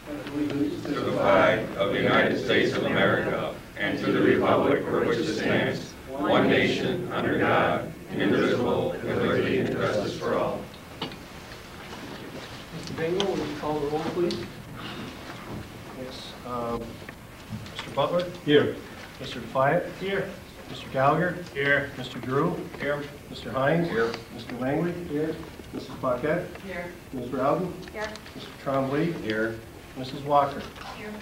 To the flag of the United States of America and to the republic for which it stands, one nation, under God, indivisible, with liberty and justice for all. Mr. Bingle, would you call the roll, please? Yes. Mr. Butler? Here. Mr. Defiant? Here. Mr. Gallagher? Here. Mr. Drew? Here. Mr. Hines? Here. Mr. Langley? Here. Mrs. Paquette? Here. Ms. Rowden? Here. Mr. Trombley? Here. Mrs. Walker? Here.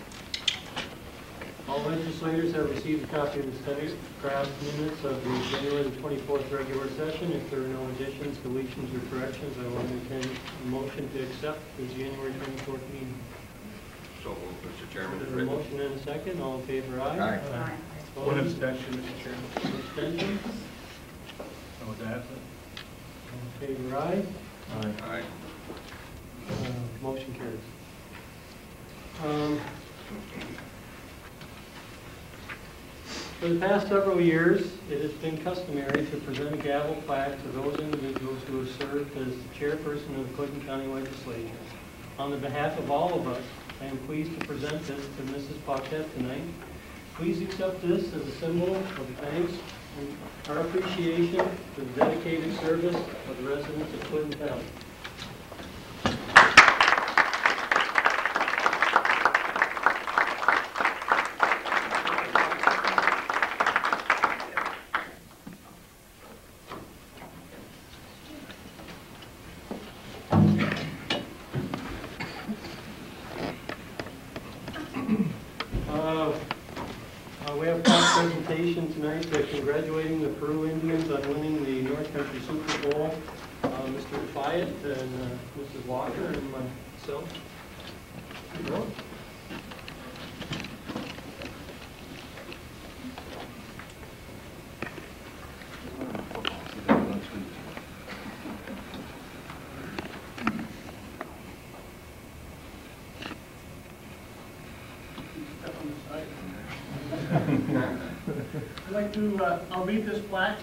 All legislators have received a copy of the stenographed minutes of the January the 24th regular session. If there are no additions, deletions, or corrections, I will entertain a motion to accept the January 24th meeting. So moved, Mr. Chairman. There's a motion and a second. All in favor, aye? Aye. Aye. One abstention, Mr. Chairman. Abstentions? Oh, that? All in favor, aye? Aye. Motion carries. For the past several years, it has been customary to present a gavel plaque to those individuals who have served as the chairperson of the Clinton County Legislature. On the behalf of all of us, I am pleased to present this to Mrs. Paquette tonight. Please accept this as a symbol of thanks and our appreciation for the dedicated service of the residents of Clinton County. We have a presentation tonight congratulating the Peru Indians on winning the North Country Super Bowl. Mr. Defiant and Mrs. Walker and myself. I'd like to, I'll read this plaque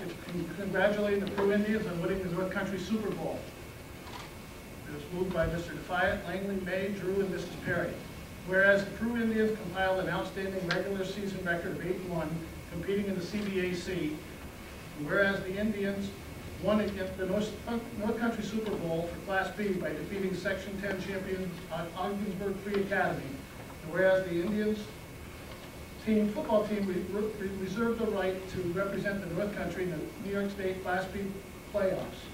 congratulating the Peru Indians on winning the North Country Super Bowl. It was moved by Mr. Defiant, Langley, May, Drew, and Mrs. Perry. Whereas the Peru Indians compiled an outstanding regular season record of 8-1, competing in the CBAC, and whereas the Indians won against the North Country Super Bowl for Class B by defeating Section 10 champions Ogdensburg Free Academy, and whereas the Indians football team reserved the right to represent the North Country in the New York State Class B playoffs.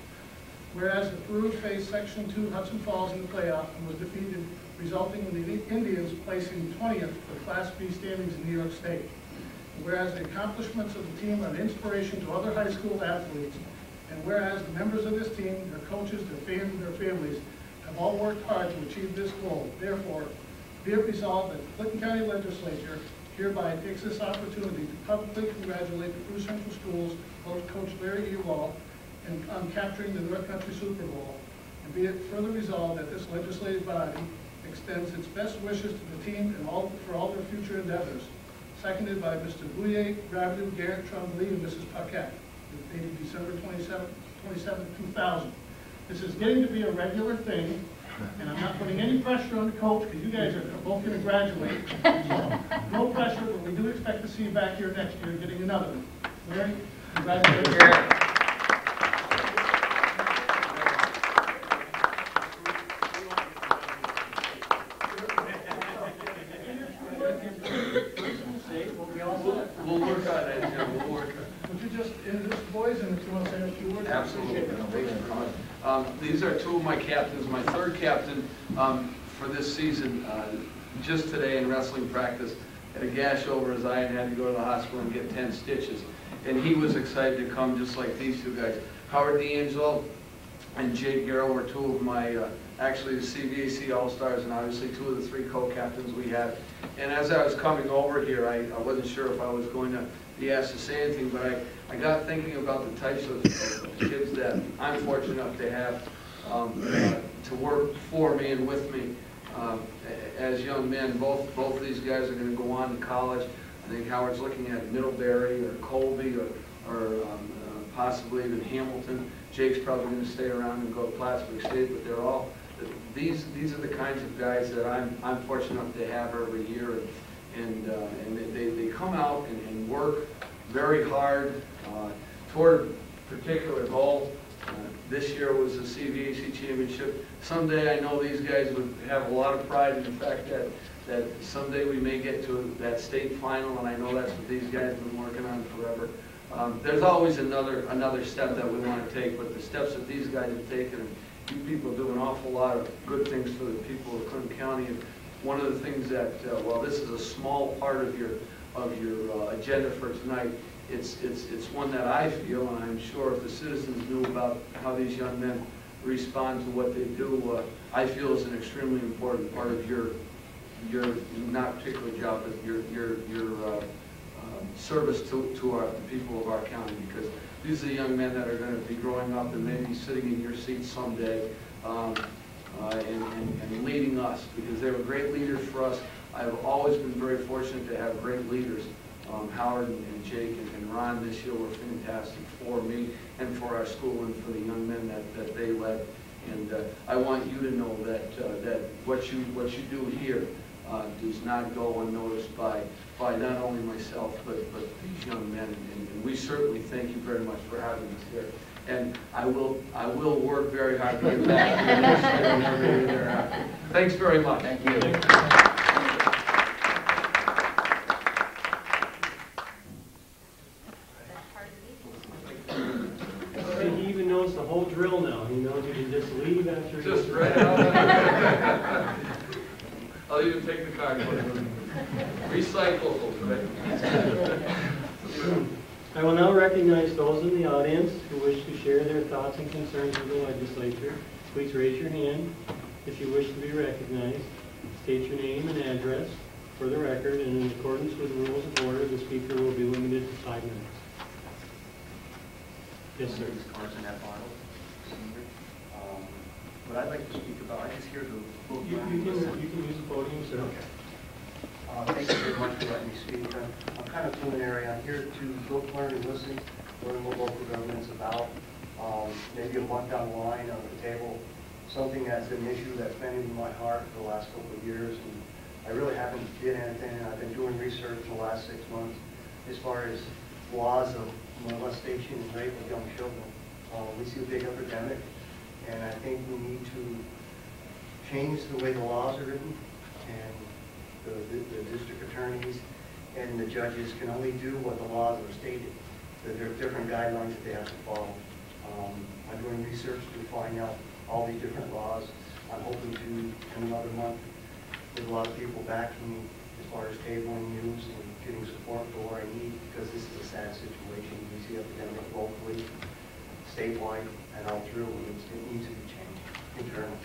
Whereas the Peru faced Section 2 Hudson Falls in the playoff and was defeated, resulting in the Indians placing 20th for Class B standings in New York State. And whereas the accomplishments of the team are an inspiration to other high school athletes, and whereas the members of this team, their coaches, their fans, and their families have all worked hard to achieve this goal. Therefore, be it resolved that the Clinton County Legislature hereby takes this opportunity to publicly congratulate the Peru Central Schools Coach Larry Ewald on capturing the North Country Super Bowl, and be it further resolved that this legislative body extends its best wishes to the team and for all their future endeavors. Seconded by Mr. Bouye, Gravelu, Garrett, Trombley, and Mrs. Paquette, dated December 27, 2000. This is getting to be a regular thing, and I'm not putting any pressure on the coach because you guys are both going to graduate. So, no pressure, but we do expect to see you back here next year getting another one. Larry, congratulations. We'll work on it, Jim. We'll work on it. Would you just introduce the boys and if you want to say a few words? Absolutely. These are two of my captains. My third captain for this season, just today in wrestling practice, had a gash over his eye and had to go to the hospital and get 10 stitches. And he was excited to come just like these two guys. Howard D'Angelo and Jake Garrow were two of my, actually the CVAC All-Stars and obviously two of the three co-captains we had. And as I was coming over here, I wasn't sure if I was going to be asked to say anything, but I got thinking about the types of kids that I'm fortunate enough to have to work for me and with me as young men. Both of these guys are going to go on to college. I think Howard's looking at Middlebury or Colby or possibly even Hamilton. Jake's probably going to stay around and go to Plattsburgh State, but they're all these are the kinds of guys that I'm fortunate enough to have every year, and they come out and work very hard toward a particular goal. This year was the CVAC championship. Someday I know these guys would have a lot of pride in the fact that someday we may get to that state final, and I know that's what these guys have been working on forever. There's always another step that we want to take, but the steps that these guys have taken, and you people do an awful lot of good things for the people of Clinton County. And one of the things that, while this is a small part of your agenda for tonight, it's one that I feel, and I'm sure if the citizens knew about how these young men respond to what they do, I feel is an extremely important part of your not particular job, but your service to the people of our county, because these are the young men that are going to be growing up and maybe sitting in your seats someday and leading us, because they were great leaders for us. I've always been very fortunate to have great leaders. Howard and Jake and Ron this year were fantastic for me and for our school and for the young men that they led. And I want you to know that what you do here does not go unnoticed by not only myself but these young men. And we certainly thank you very much for having us here. And I will work very hard to get back here next year and every year thereafter. Thanks very much. Thank you. He even knows the whole drill now. He knows you can just leave after. Just right out. I'll even take the card with me. Recyclable, right? I will now recognize those in the audience who wish to share their thoughts and concerns with the legislature. Please raise your hand if you wish to be recognized. State your name and address for the record, and in accordance with the rules of order, the speaker will be limited to 5 minutes. Yes, sir. What I'd like to speak about, I just hear the... You can use the podium, sir. Okay. Thank you very much for letting me speak. I'm kind of preliminary. I'm here to both learn and listen, learn what local government's about. Maybe a month down the line on the table, something that's an issue that's been in my heart for the last couple of years, and I really haven't did anything. I've been doing research in the last 6 months as far as laws of molestation and rape of young children. We see a big epidemic, and I think we need to change the way the laws are written, and the district attorneys and the judges can only do what the laws are stated. There are different guidelines that they have to follow. I'm doing research to find out all these different laws. I'm hoping to, in another month, with a lot of people backing me as far as tabling news and getting support for what I need, because this is a sad situation. We see epidemic locally, statewide, and all through, and it needs to be changed internally.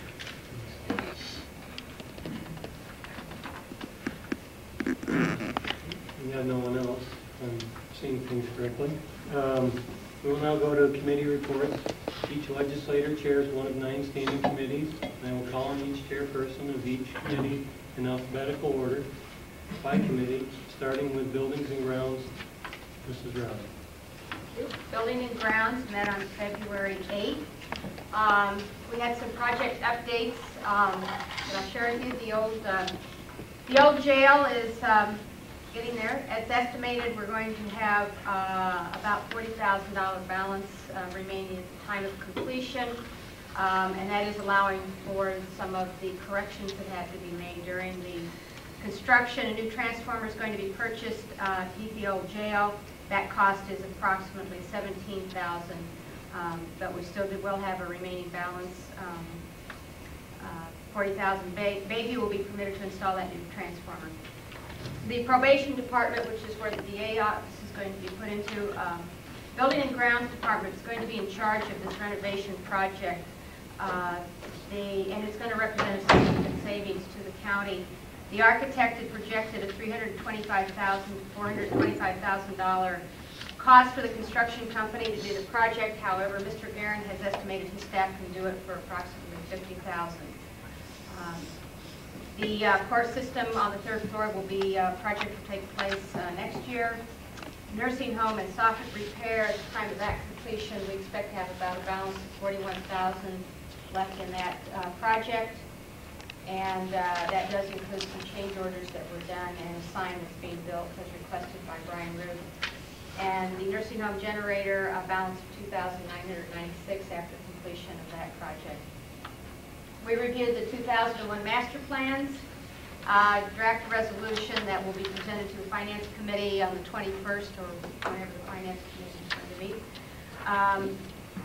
We have no one else. I'm seeing things correctly. We will now go to committee reports. Each legislator chairs one of 9 standing committees, and I will call on each chairperson of each committee in alphabetical order by committee, starting with Buildings and Grounds. Mrs. Rouse. Building and Grounds met on February 8th. We had some project updates that I'll share with you. The old jail is getting there. It's estimated we're going to have about $40,000 balance remaining at the time of completion, and that is allowing for some of the corrections that had to be made during the construction. A new transformer is going to be purchased to heat the old jail. That cost is approximately $17,000, but we still will have a remaining balance. $40,000. Bayview will be permitted to install that new transformer. The probation department, which is where the DA office is going to be put into, Building and Grounds department is going to be in charge of this renovation project, and it's going to represent a significant savings to the county. The architect had projected a $425,000 cost for the construction company to do the project. However, Mr. Guerin has estimated his staff can do it for approximately $50,000. The court system on the 3rd floor will be project will take place next year. Nursing home and soffit repair, at the time of that completion, we expect to have about a balance of $41,000 left in that project. And that does include some change orders that were done and a sign that's being built as requested by Brian Root. And the nursing home generator, a balance of $2,996 after completion of that project. We reviewed the 2001 master plans, draft resolution that will be presented to the Finance Committee on the 21st or whenever the Finance Committee is going to meet.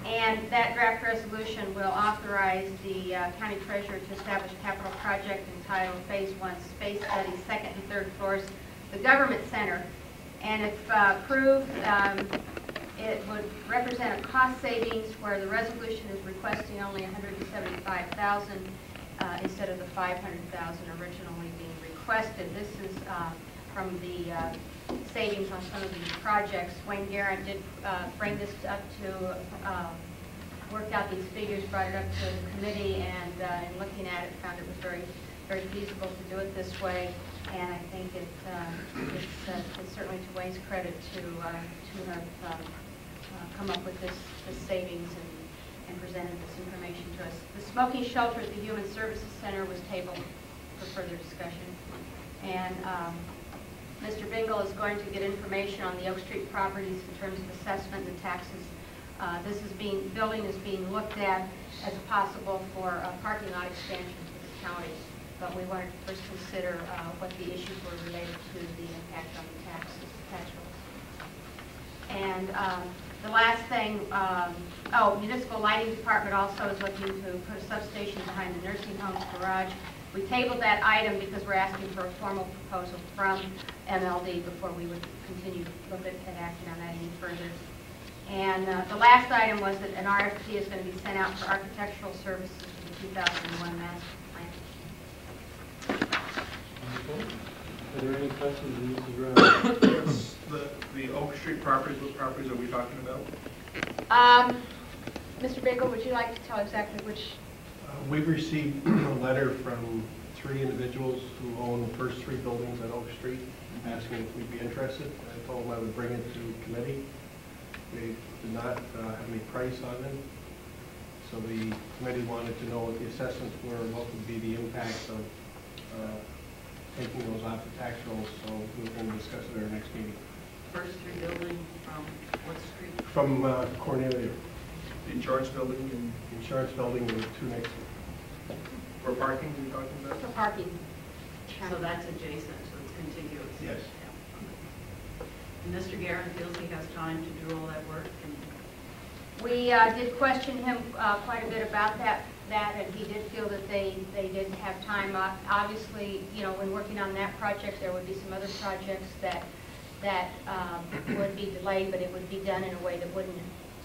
And that draft resolution will authorize the county treasurer to establish a capital project entitled Phase 1 Space Study, second and third floors, the Government Center. And if approved, it would represent a cost savings where the resolution is requesting only $175,000 instead of the $500,000 originally being requested. This is from the savings on some of these projects. Wayne Garrett did bring this up to, worked out these figures, brought it up to the committee, and in looking at it, found it was very, very feasible to do it this way. And I think it's certainly to Wayne's credit to have come up with this savings and presented this information to us. The smoking shelter at the Human Services Center was tabled for further discussion. And Mr. Bingle is going to get information on the Oak Street properties in terms of assessment and taxes. Building is being looked at as possible for a parking lot expansion for the county. But we wanted to first consider what the issues were related to the impact on the tax rolls. And the last thing, municipal lighting department also is looking to put a substation behind the nursing home's garage. We tabled that item because we're asking for a formal proposal from MLD before we would continue to look at acting on that any further. And the last item was that an RFP is going to be sent out for architectural services for the 2001 master plan. Are there any questions, Mrs. Rose? The Oak Street properties, what properties are we talking about? Mr. Bingle, would you like to tell exactly which? We've received a letter from 3 individuals who own the first 3 buildings at Oak Street, asking if we'd be interested. I told them I would bring it to committee. They did not have any price on them. So the committee wanted to know what the assessments were and what would be the impact of taking those off the tax rolls. So we're going to discuss it at our next meeting. First 3 building from what street? From Cornelia. The insurance building and Insurance building and 2 next to it. for parking you're talking about? For parking. So that's adjacent, so it's contiguous. Yes. And Mr. Guerin feels he has time to do all that work? We did question him quite a bit about that, and he did feel that they did have time. Obviously, you know, when working on that project, there would be some other projects that would be delayed, but it would be done in a way that wouldn't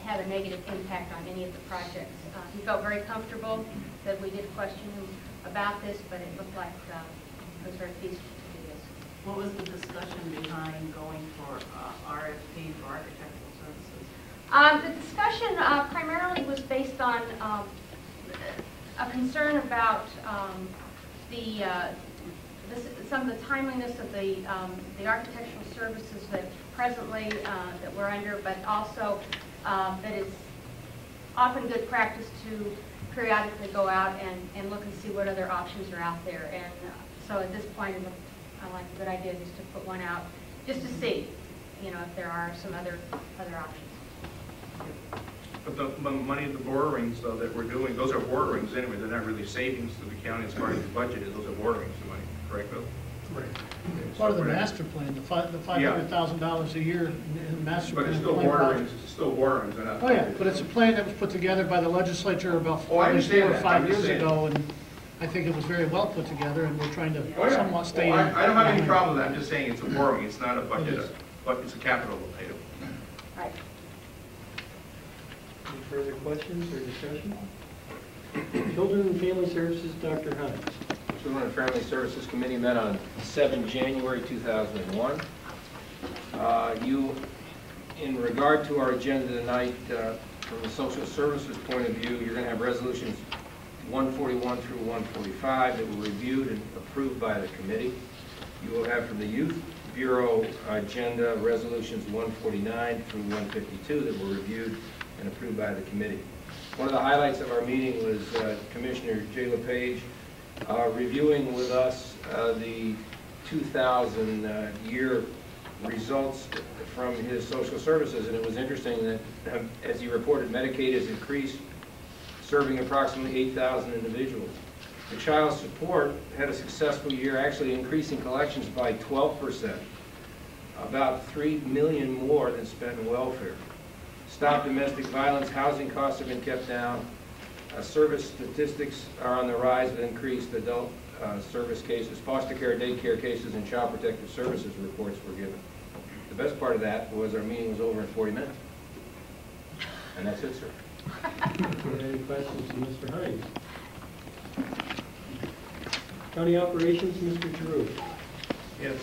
have a negative impact on any of the projects. He felt very comfortable that we did question him about this, but it looked like it was very feasible to do this. What was the discussion behind going for RFP for architectural services? The discussion primarily was based on a concern about some of the timeliness of the architectural services that presently that we're under, but also that it's often good practice to periodically go out and look and see what other options are out there. And so at this point, I like a good idea just to put one out, just to see, you know, if there are some other options. But the money, the borrowings though that we're doing, those are borrowings anyway. They're not really savings to the county as far as the budget is. Those are borrowings, the money, correct, Bill? Correct. Part of the master plan, the $500,000 a year in the master plan. But it's still borrowings. It's still borrowings. They're not. Oh, yeah, but it's a plan that was put together by the legislature about Oh, I understand 4 or that. 5 I'm years just saying. ago, and I think it was very well put together, and we're trying to Oh, yeah. somewhat stay in. I don't have any problem with that. I'm just saying it's a borrowing. It's not a budget, It is. but it's a capital item. Right. Any further questions or discussion? Children and Family Services, Dr. Hunt. Children and Family Services Committee met on 7 January 2001. In regard to our agenda tonight, from the social services point of view, you're going to have resolutions 141 through 145 that were reviewed and approved by the committee. You will have from the Youth Bureau agenda resolutions 149 through 152 that were reviewed and approved by the committee. One of the highlights of our meeting was Commissioner Jay LePage reviewing with us the 2000 year results from his social services, and it was interesting that, as he reported, Medicaid has increased, serving approximately 8,000 individuals. The child support had a successful year, actually increasing collections by 12%, about $3 million more than spent in welfare. Stop domestic violence, housing costs have been kept down. Service statistics are on the rise with increased adult service cases, foster care, daycare cases, and child protective services reports were given. The best part of that was our meeting was over in 40 minutes. And that's it, sir. Any questions to Mr. Hines? County Operations, Mr. Drew. Yes.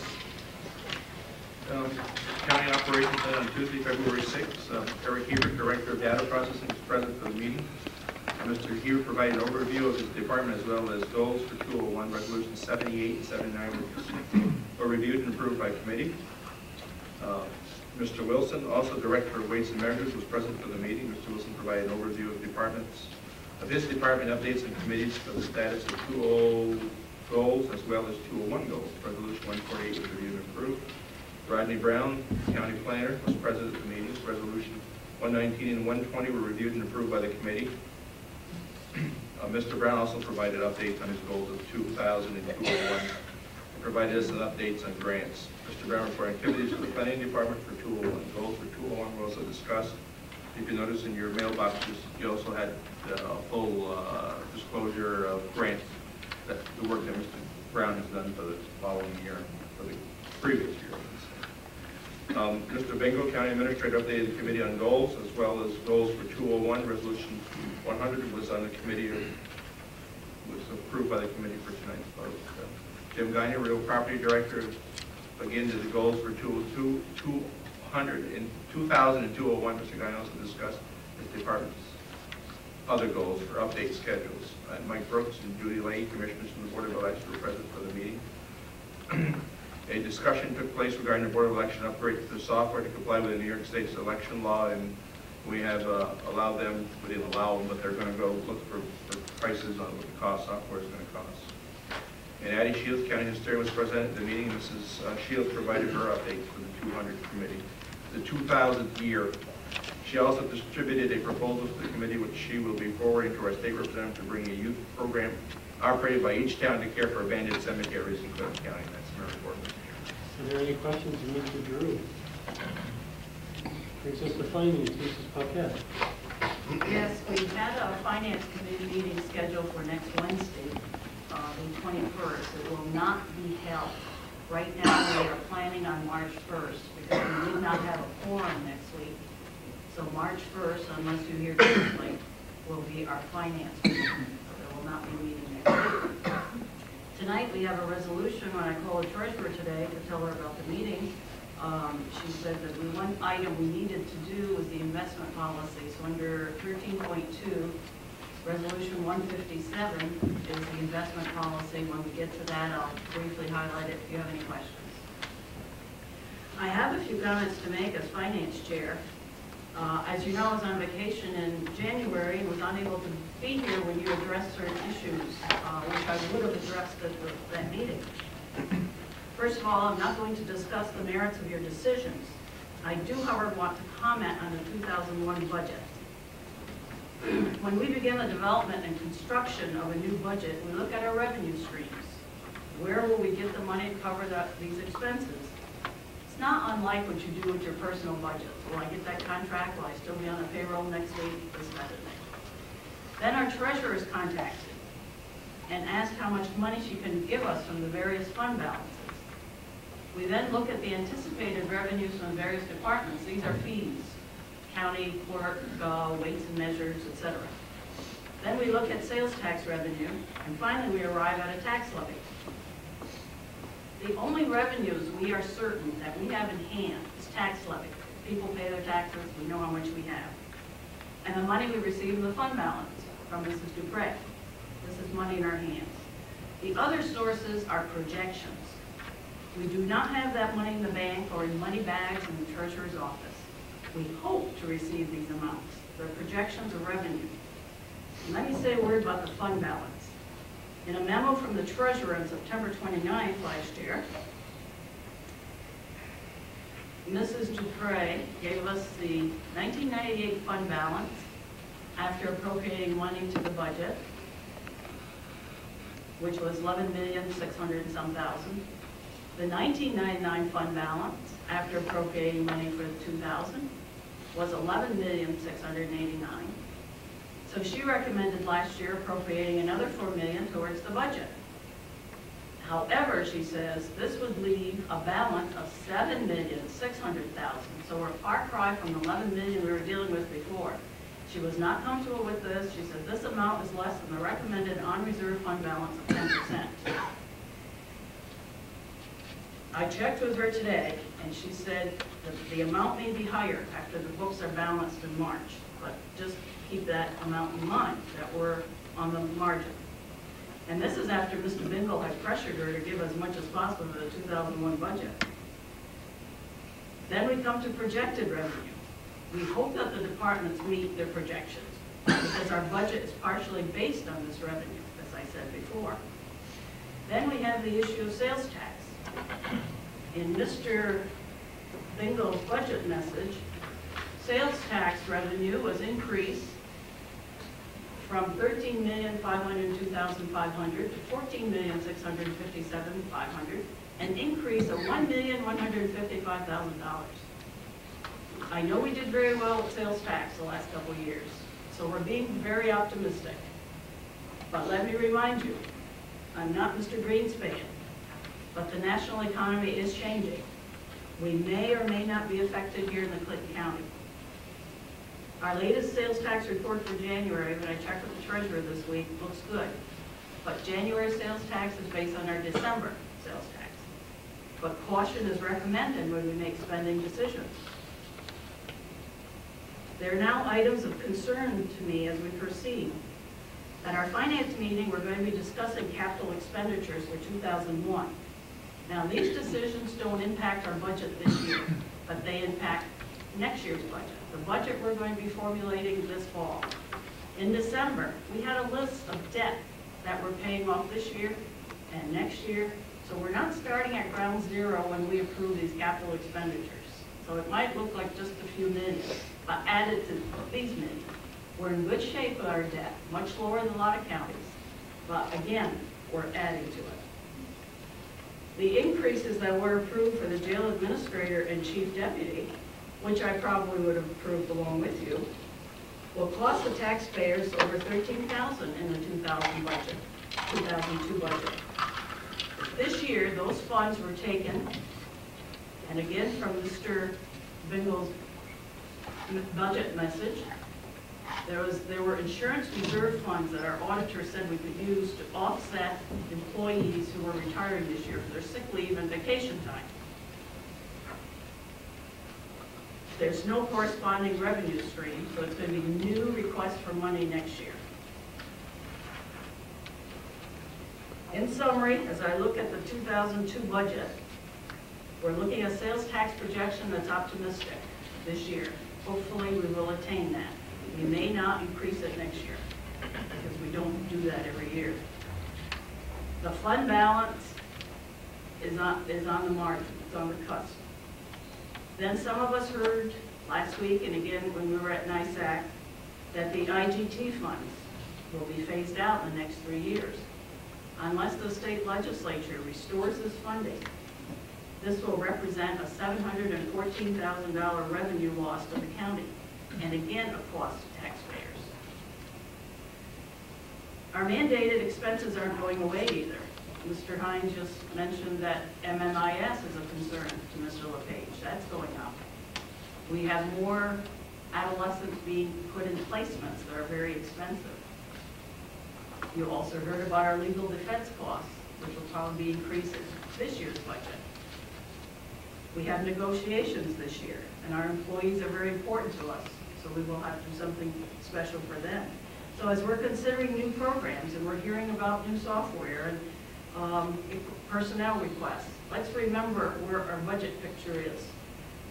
County operations met on Tuesday, February 6th. Eric Hebert, Director of Data Processing, is present for the meeting. Mr. Hebert provided an overview of his department as well as goals for 201. Resolutions 78 and 79 were reviewed and approved by committee. Mr. Wilson, also Director of Weights and Measures, was present for the meeting. Mr. Wilson provided an overview of his department updates and committees for the status of 200 goals as well as 201 goals. Resolution 148 was reviewed and approved. Rodney Brown, County Planner, was present at the meetings. Resolution 119 and 120 were reviewed and approved by the committee. Mr. Brown also provided updates on his goals of 2000 and 201 and provided us with updates on grants. Mr. Brown reported activities for the planning department for 201. Goals for 201 were also discussed. If you notice in your mailboxes, you also had a full disclosure of grants, that the work that Mr. Brown has done for the following year, for the previous year. Mr. Bingo, County Administrator, updated the committee on goals as well as goals for 201. Resolution 100 was on the committee, was approved by the committee for tonight's vote. Jim Gagne, Real Property Director, again did the goals for 200 in 2000 and 201. Mr. Gagne also discussed his department's other goals for update schedules. And Mike Brooks and Judy Lay, Commissioners from the Board of Elections, were present for the meeting. A discussion took place regarding the Board of Election upgrade to the software to comply with the New York State's election law, and we have allowed them, we didn't allow them, but they're going to go look for prices on what the software is going to cost. And Addie Shields, County Historian, was present at the meeting. Mrs. Shields provided her updates for the 200 committee. The 2000th year, she also distributed a proposal to the committee, which she will be forwarding to our state representative to bring a youth program operated by each town to care for abandoned cemeteries in Clinton County. That's my report. Are there any questions of Mr. Drew? Brings us to finance, Mrs. Paquette. Yes, we had a finance committee meeting scheduled for next Wednesday, the 21st. It will not be held. Right now, we are planning on March 1st because we did not have a quorum next week. So March 1st, unless you hear differently, will be our finance meeting. There will not be a meeting next week. Tonight, we have a resolution when I call the treasurer today to tell her about the meeting. She said that the one item we needed to do was the investment policy. So under 13.2, Resolution 157 is the investment policy. When we get to that, I'll briefly highlight it if you have any questions. I have a few comments to make as finance chair. As you know, I was on vacation in January and was unable to be here when you addressed certain issues, which I would have addressed at that meeting. First of all, I'm not going to discuss the merits of your decisions. I do, however, want to comment on the 2001 budget. When we begin the development and construction of a new budget, we look at our revenue streams. Where will we get the money to cover these expenses? It's not unlike what you do with your personal budget. Will I get that contract? Will I still be on the payroll next week? This kind of thing. Then our treasurer is contacted and asked how much money she can give us from the various fund balances. We then look at the anticipated revenues from various departments. These are fees, county clerk, weights and measures, etc. Then we look at sales tax revenue, and finally we arrive at a tax levy. The only revenues we are certain that we have in hand is tax levy. People pay their taxes, we know how much we have. And the money we receive in the fund balance from Mrs. Dupre. This is money in our hands. The other sources are projections. We do not have that money in the bank or in money bags in the treasurer's office. We hope to receive these amounts. They're projections of revenue. And let me say a word about the fund balance. In a memo from the treasurer on September 29th last year, Mrs. Dupre gave us the 1998 fund balance after appropriating money to the budget, which was $11,600,000 and some thousand. The 1999 fund balance after appropriating money for 2000 was $11,689,000. So she recommended last year appropriating another $4 million towards the budget. However, she says this would leave a balance of $7,600,000. So we're a far cry from the $11 million we were dealing with before. She was not comfortable with this. She said this amount is less than the recommended on-reserve fund balance of 10%. I checked with her today, and she said that the amount may be higher after the books are balanced in March, but just keep that amount in mind, that we're on the margin. And this is after Mr. Bingle had pressured her to give as much as possible for the 2001 budget. Then we come to projected revenue. We hope that the departments meet their projections, because our budget is partially based on this revenue, as I said before. Then we have the issue of sales tax. In Mr. Bingle's budget message, sales tax revenue was increased from $13,502,500 to $14,657,500, an increase of $1,155,000. I know we did very well with sales tax the last couple of years, so we're being very optimistic. But let me remind you, I'm not Mr. Greenspan, but the national economy is changing. We may or may not be affected here in the Clinton County. Our latest sales tax report for January, when I checked with the treasurer this week, looks good. But January sales tax is based on our December sales tax. But caution is recommended when we make spending decisions. There are now items of concern to me as we proceed. At our finance meeting, we're going to be discussing capital expenditures for 2001. Now, these decisions don't impact our budget this year, but they impact next year's budget, the budget we're going to be formulating this fall. In December, we had a list of debt that we're paying off this year and next year, so we're not starting at ground zero when we approve these capital expenditures. So it might look like just a few million, but added to these millions. We're in good shape with our debt, much lower than a lot of counties, but again, we're adding to it. The increases that were approved for the jail administrator and chief deputy, which I probably would have approved along with you, will cost the taxpayers over $13,000 in the 2002 budget. This year, those funds were taken, and again from Mr. Bingle's budget message, there were insurance reserve funds that our auditor said we could use to offset employees who were retiring this year for their sick leave and vacation time. There's no corresponding revenue stream, so it's going to be new requests for money next year. In summary, as I look at the 2002 budget, we're looking at sales tax projection that's optimistic this year. Hopefully we will attain that. We may not increase it next year because we don't do that every year. The fund balance is on the margin, it's on the cusp. Then some of us heard last week and again when we were at NISAC that the IGT funds will be phased out in the next 3 years. Unless the state legislature restores this funding, this will represent a $714,000 revenue loss to the county, and again, a cost to taxpayers. Our mandated expenses aren't going away either. Mr. Hines just mentioned that MMIS is a concern to Mr. LePage. That's going up. We have more adolescents being put in placements that are very expensive. You also heard about our legal defense costs, which will probably be increasing this year's budget. We have negotiations this year, and our employees are very important to us, so we will have to do something special for them. So as we're considering new programs and we're hearing about new software and personnel requests, let's remember where our budget picture is.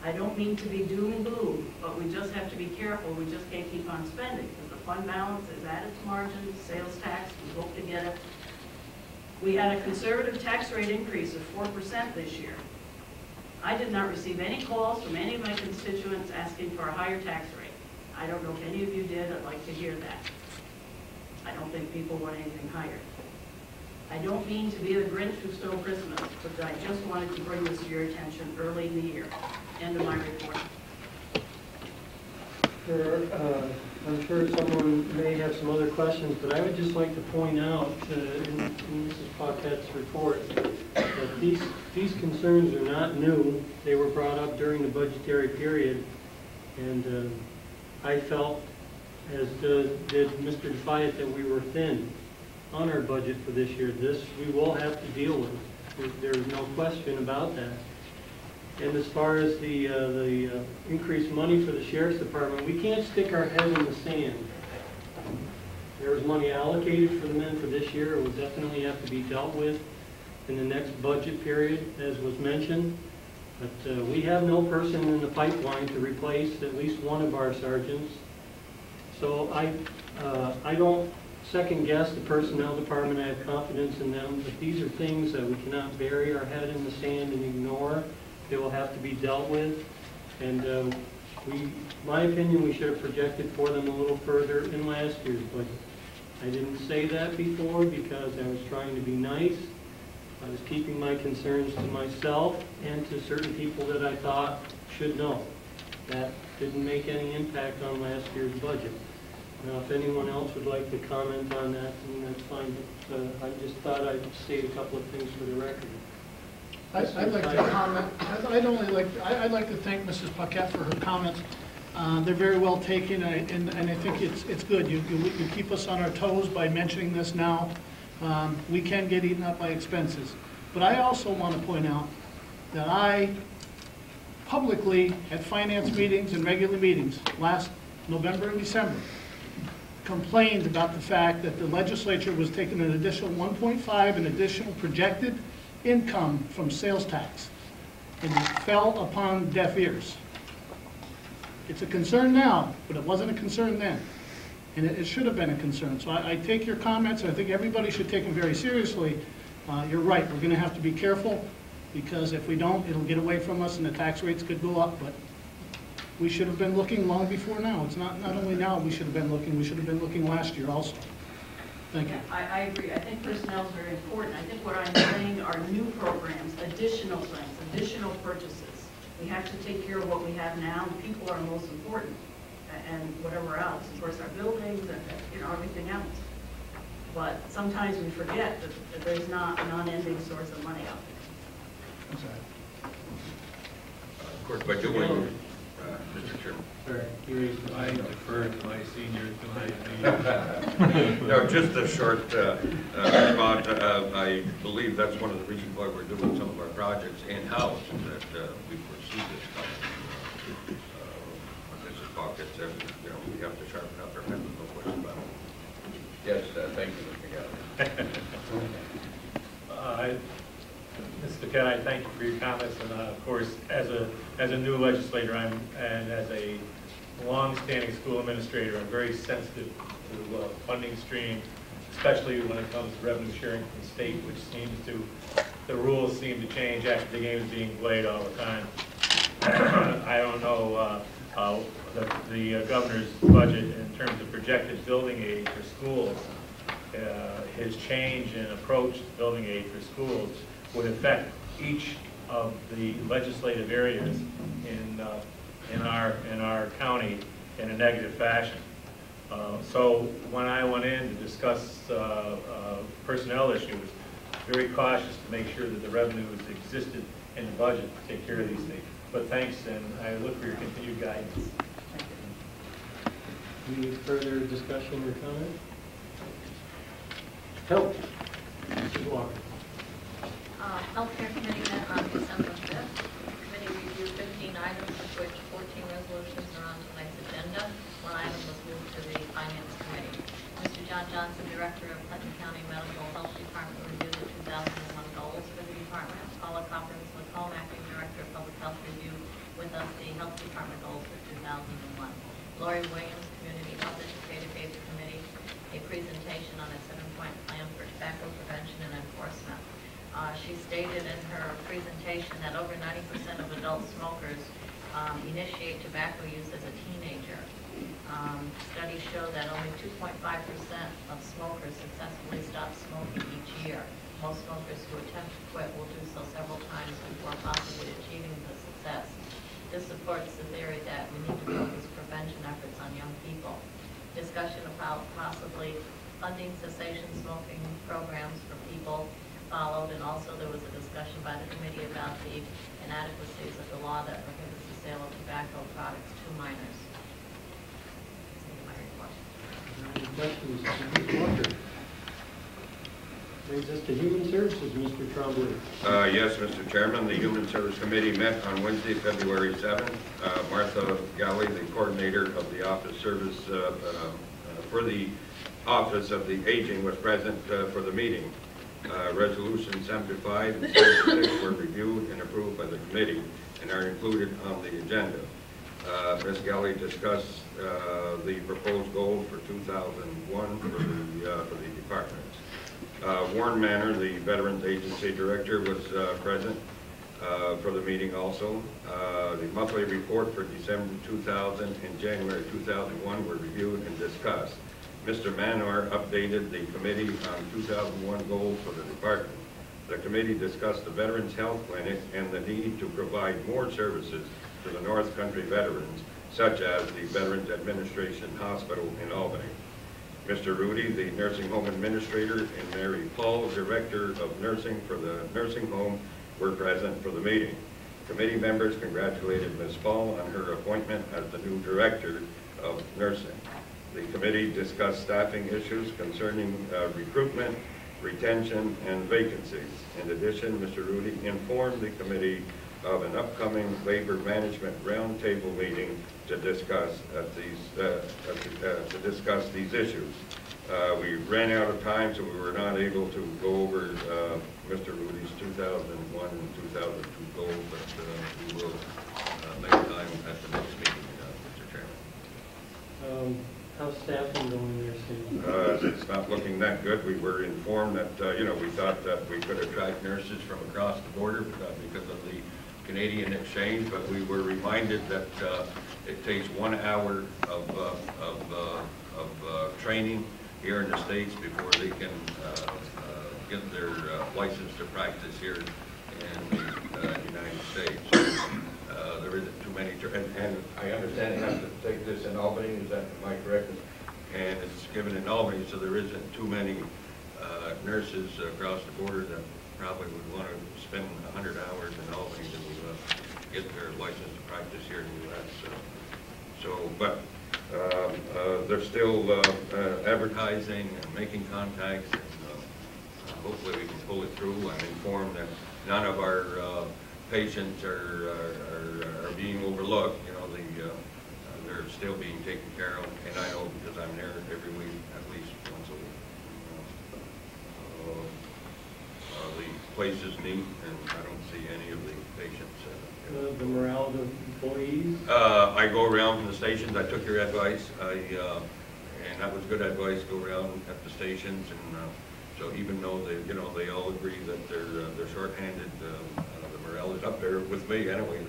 I don't mean to be doom and gloom, but we just have to be careful. We just can't keep on spending because the fund balance is at its margin, sales tax, we hope to get it. We had a conservative tax rate increase of 4% this year. I did not receive any calls from any of my constituents asking for a higher tax rate. I don't know if any of you did. I'd like to hear that. I don't think people want anything higher. I don't mean to be the Grinch who stole Christmas, but I just wanted to bring this to your attention early in the year. End of my report. I'm sure someone may have some other questions, but I would just like to point out in Mrs. Paquette's report that these concerns are not new. They were brought up during the budgetary period, and I felt, as did Mr. Defiant, that we were thin on our budget for this year. This we will have to deal with. There's no question about that. And as far as the increased money for the Sheriff's Department, we can't stick our head in the sand. There was money allocated for the men for this year. It will definitely have to be dealt with in the next budget period, as was mentioned. But we have no person in the pipeline to replace at least one of our sergeants. So I don't second guess the personnel department. I have confidence in them. But these are things that we cannot bury our head in the sand and ignore. They will have to be dealt with, and my opinion, we should have projected for them a little further in last year's budget. I didn't say that before because I was trying to be nice. I was keeping my concerns to myself and to certain people that I thought should know. That didn't make any impact on last year's budget. Now, if anyone else would like to comment on that, then that's fine. But I just thought I'd state a couple of things for the record. I'd like to comment. I'd like to thank Mrs. Paquette for her comments. They're very well taken, and I think it's good. You keep us on our toes by mentioning this now. We can get eaten up by expenses. But I also want to point out that I publicly, at finance meetings and regular meetings last November and December, complained about the fact that the legislature was taking an additional 1.5 in additional projected income from sales tax, and it fell upon deaf ears. It's a concern now, but it wasn't a concern then, and it should have been a concern. So I take your comments. I think everybody should take them very seriously. You're right. We're going to have to be careful, because if we don't, it'll get away from us and the tax rates could go up. But we should have been looking long before now. It's not only now we should have been looking. We should have been looking last year also. Thank you. Yeah, I agree. I think personnel is very important. I think what I'm saying are new programs, additional things, additional purchases. We have to take care of what we have now. People are most important, and whatever else. Of course, our buildings and everything else. But sometimes we forget that there's not a non-ending source of money out there. I'm sorry. Of course, by doing, Mr. Chairman. I defer to my senior tonight. No, just a short response. I believe that's one of the reasons why we're doing some of our projects in-house, that we foresee this coming. Mrs. Pocket said, we have to sharpen up our pencils, no question about it. Yes, thank you, Mr. Gallagher. Mr. Ken, I thank you for your comments, and of course, as a new legislator, and as a long-standing school administrator, I'm very sensitive to funding stream, especially when it comes to revenue sharing from the state, which the rules seem to change after the game is being played all the time. I don't know the governor's budget in terms of projected building aid for schools. His change in approach to building aid for schools would affect each of the legislative areas in our county in a negative fashion. So when I went in to discuss personnel issues, very cautious to make sure that the revenues existed in the budget to take care of these things. But thanks, and I look for your continued guidance. Any further discussion or comment? Help. Mrs. Walker. Healthcare Committee met on December 5th. The committee reviewed 15 items, of which 14 resolutions are on tonight's agenda. One item was moved to the Finance Committee. Mr. John Johnson, Director of Clinton County Medical Health Department, reviewed the 2001 goals for the department. Paula Coppins McComb, Acting Director of Public Health, reviewed with us the Health Department goals for 2001. Lori Williams, Community Health Educator, gave the committee a presentation on a 7-point plan for tobacco prevention and enforcement stated in her presentation that over 90% of adult smokers initiate tobacco use as a teenager. Studies show that only 2.5% of smokers successfully stop smoking each year. Most smokers who attempt to quit will do so several times before possibly achieving the success. This supports the theory that we need to focus prevention efforts on young people. Discussion about possibly funding cessation smoking programs for people followed, and also there was a discussion by the committee about the inadequacies of the law that prohibits the sale of tobacco products to minors. Any questions? Mrs. Walker? Brings us to Human Services, Mr. Trombley. Yes, Mr. Chairman, the Human Service Committee met on Wednesday, February 7th. Martha Galley, the coordinator of the office service for the Office of the Aging, was present for the meeting. Resolution 75 and 76 were reviewed and approved by the committee and are included on the agenda. Ms. Galley discussed the proposed goals for 2001 for the departments. Warren Manor, the Veterans Agency Director, was present for the meeting also. The monthly report for December 2000 and January 2001 were reviewed and discussed. Mr. Manor updated the committee on 2001 goals for the department. The committee discussed the Veterans Health Clinic and the need to provide more services to the North Country veterans, such as the Veterans Administration Hospital in Albany. Mr. Rudy, the nursing home administrator, and Mary Paul, director of nursing for the nursing home, were present for the meeting. Committee members congratulated Ms. Paul on her appointment as the new director of nursing. The committee discussed staffing issues concerning recruitment, retention, and vacancies. In addition, Mr. Rudy informed the committee of an upcoming labor management roundtable meeting to discuss these issues. We ran out of time, so we were not able to go over Mr. Rudy's 2001 and 2002 goals, but we will make time at the next meeting, Mr. Chairman. How's staffing going there, Steve? It's not looking that good. We were informed that, we thought that we could attract nurses from across the border because of the Canadian exchange, but we were reminded that it takes 1 hour of training here in the States before they can get their license to practice here in the United States. There isn't too many, and I understand they have to take this in Albany, am I correct? And it's given in Albany, so there isn't too many nurses across the border that probably would want to spend 100 hours in Albany to get their license to practice here in the U.S. But they're still advertising and making contacts, and hopefully we can pull it through. I'm informed that none of our patients are being overlooked. They're still being taken care of, and I know because I'm there every week, at least once a week. The place is neat, and I don't see any of the patients. The morale of the employees? I go around from the stations. I took your advice, and that was good advice. Go around at the stations, and so even though they all agree that they're shorthanded, the morale is up there with me anyway.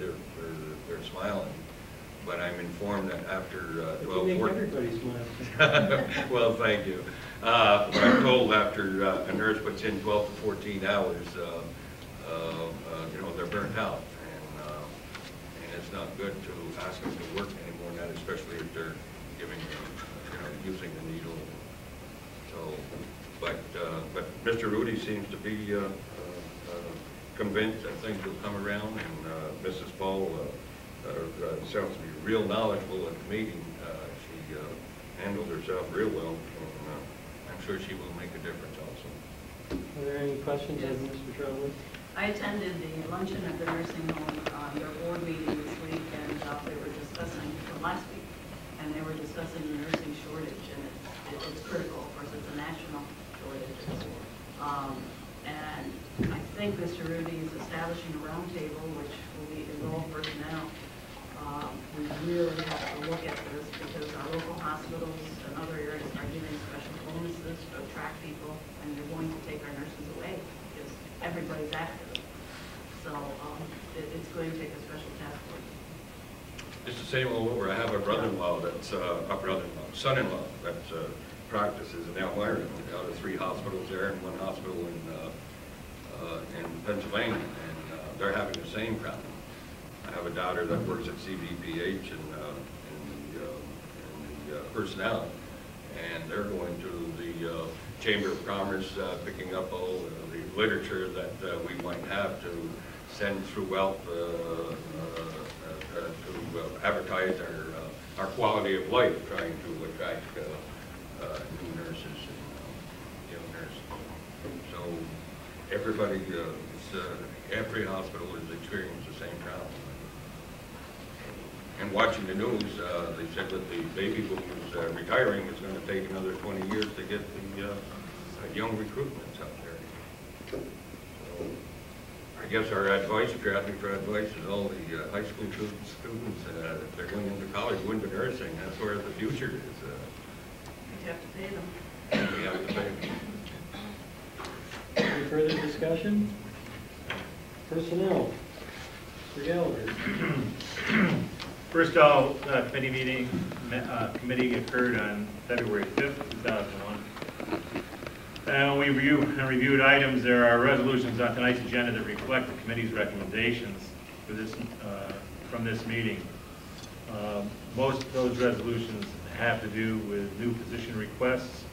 They're smiling. But I'm informed that after 12, 14... Everybody smiles. Well, thank you. But I'm told after a nurse puts in 12 to 14 hours, they're burnt out. And it's not good to ask them to work anymore, not especially if they're using the needle. So, but Mr. Rudy seems to be convinced that things will come around, and Mrs. Paul sounds to be real knowledgeable at the meeting. She handled herself real well, and I'm sure she will make a difference also. Are there any questions of Mr. Trombley? I attended the luncheon at the nursing home, their board meeting this week, and they were discussing, last week, and they were discussing the nursing shortage, and it's critical. Of course, it's a national shortage. And I think Mr. Rudy is establishing a roundtable, which will be involved personnel. We really have to look at this because our local hospitals and other areas are giving special bonuses to attract people, and they're going to take our nurses away because everybody's after them. it's going to take a special task force. It's the same all over. I have a brother-in-law that's, son-in-law that practices in Elmira, out of 3 hospitals there and 1 hospital in Pennsylvania, and they're having the same problem. I have a daughter that works at CVPH in the personnel, and they're going to the Chamber of Commerce, picking up all the literature that we might have to send throughout to advertise our quality of life, trying to attract new nurses and young nurses. So everybody, every hospital is experiencing the same problem. And watching the news, they said that the baby boomers retiring is going to take another 20 years to get the young recruitments out there. So I guess our advice, if you're asking for advice, is all the high school students, if they're going into college, go into nursing. That's where the future is. You have to pay them. We have to pay them. Any further discussion? Personnel. Mr. Gallagher. First all, committee occurred on February 5th, 2001. And we reviewed items. There are resolutions on tonight's agenda that reflect the committee's recommendations for this, from this meeting. Most of those resolutions have to do with new position requests,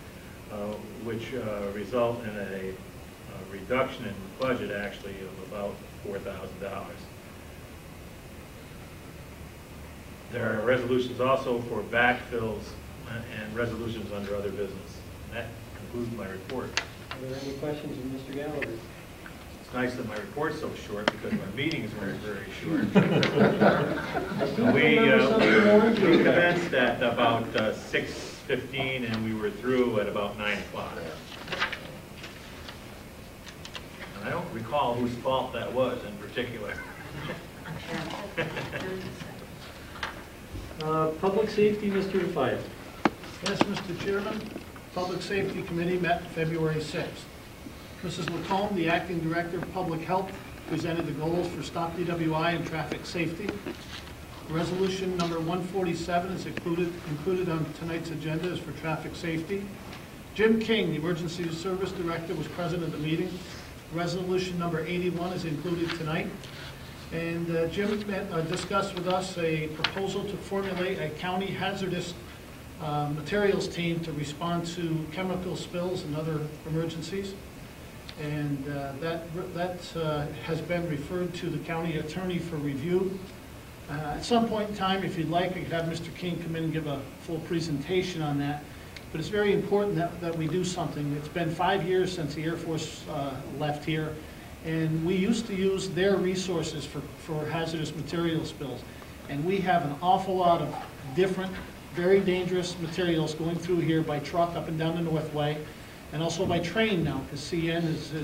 which result in a reduction in budget actually of about $4,000. There are resolutions also for backfills and resolutions under other business. That concludes my report. Are there any questions of Mr. Gallagher? It's nice that my report's so short because my meetings were very short. We commenced at about 6:15 and we were through at about 9 o'clock. And I don't recall whose fault that was in particular. Public safety, Mr. Defiant. Yes, Mr. Chairman, Public Safety Committee met February 6th. Mrs. Lacombe, the Acting Director of Public Health, presented the goals for stop DWI and traffic safety. Resolution number 147 is included on tonight's agenda is for traffic safety. Jim King, the Emergency Service Director, was present at the meeting. Resolution number 81 is included tonight. And Jim discussed with us a proposal to formulate a county hazardous materials team to respond to chemical spills and other emergencies. And that has been referred to the county attorney for review. At some point in time, if you'd like, I could have Mr. King come in and give a full presentation on that. But it's very important that we do something. It's been 5 years since the Air Force left here. And we used to use their resources for hazardous material spills. And we have an awful lot of different, very dangerous materials going through here by truck up and down the Northway, and also by train now, because CN is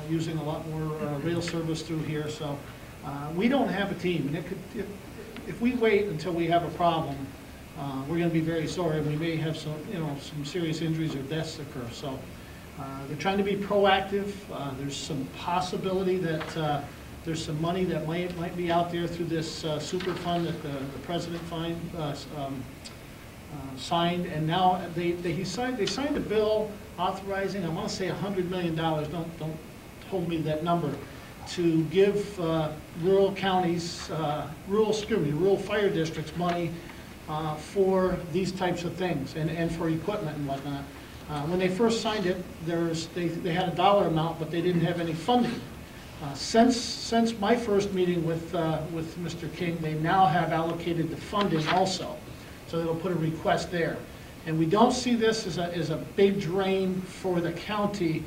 using a lot more rail service through here. So we don't have a team. And if we wait until we have a problem, we're going to be very sorry. We may have some serious injuries or deaths occur. So. They're trying to be proactive. There's some possibility that there's some money that might be out there through this super fund that the president signed, and now they signed a bill authorizing, I want to say $100 million. Don't hold me to that number, to give rural counties, rural fire districts money for these types of things and for equipment and whatnot. When they first signed it, they had a dollar amount, but they didn't have any funding. Since my first meeting with Mr. King, they now have allocated the funding also, so they'll put a request there. And we don't see this as a big drain for the county.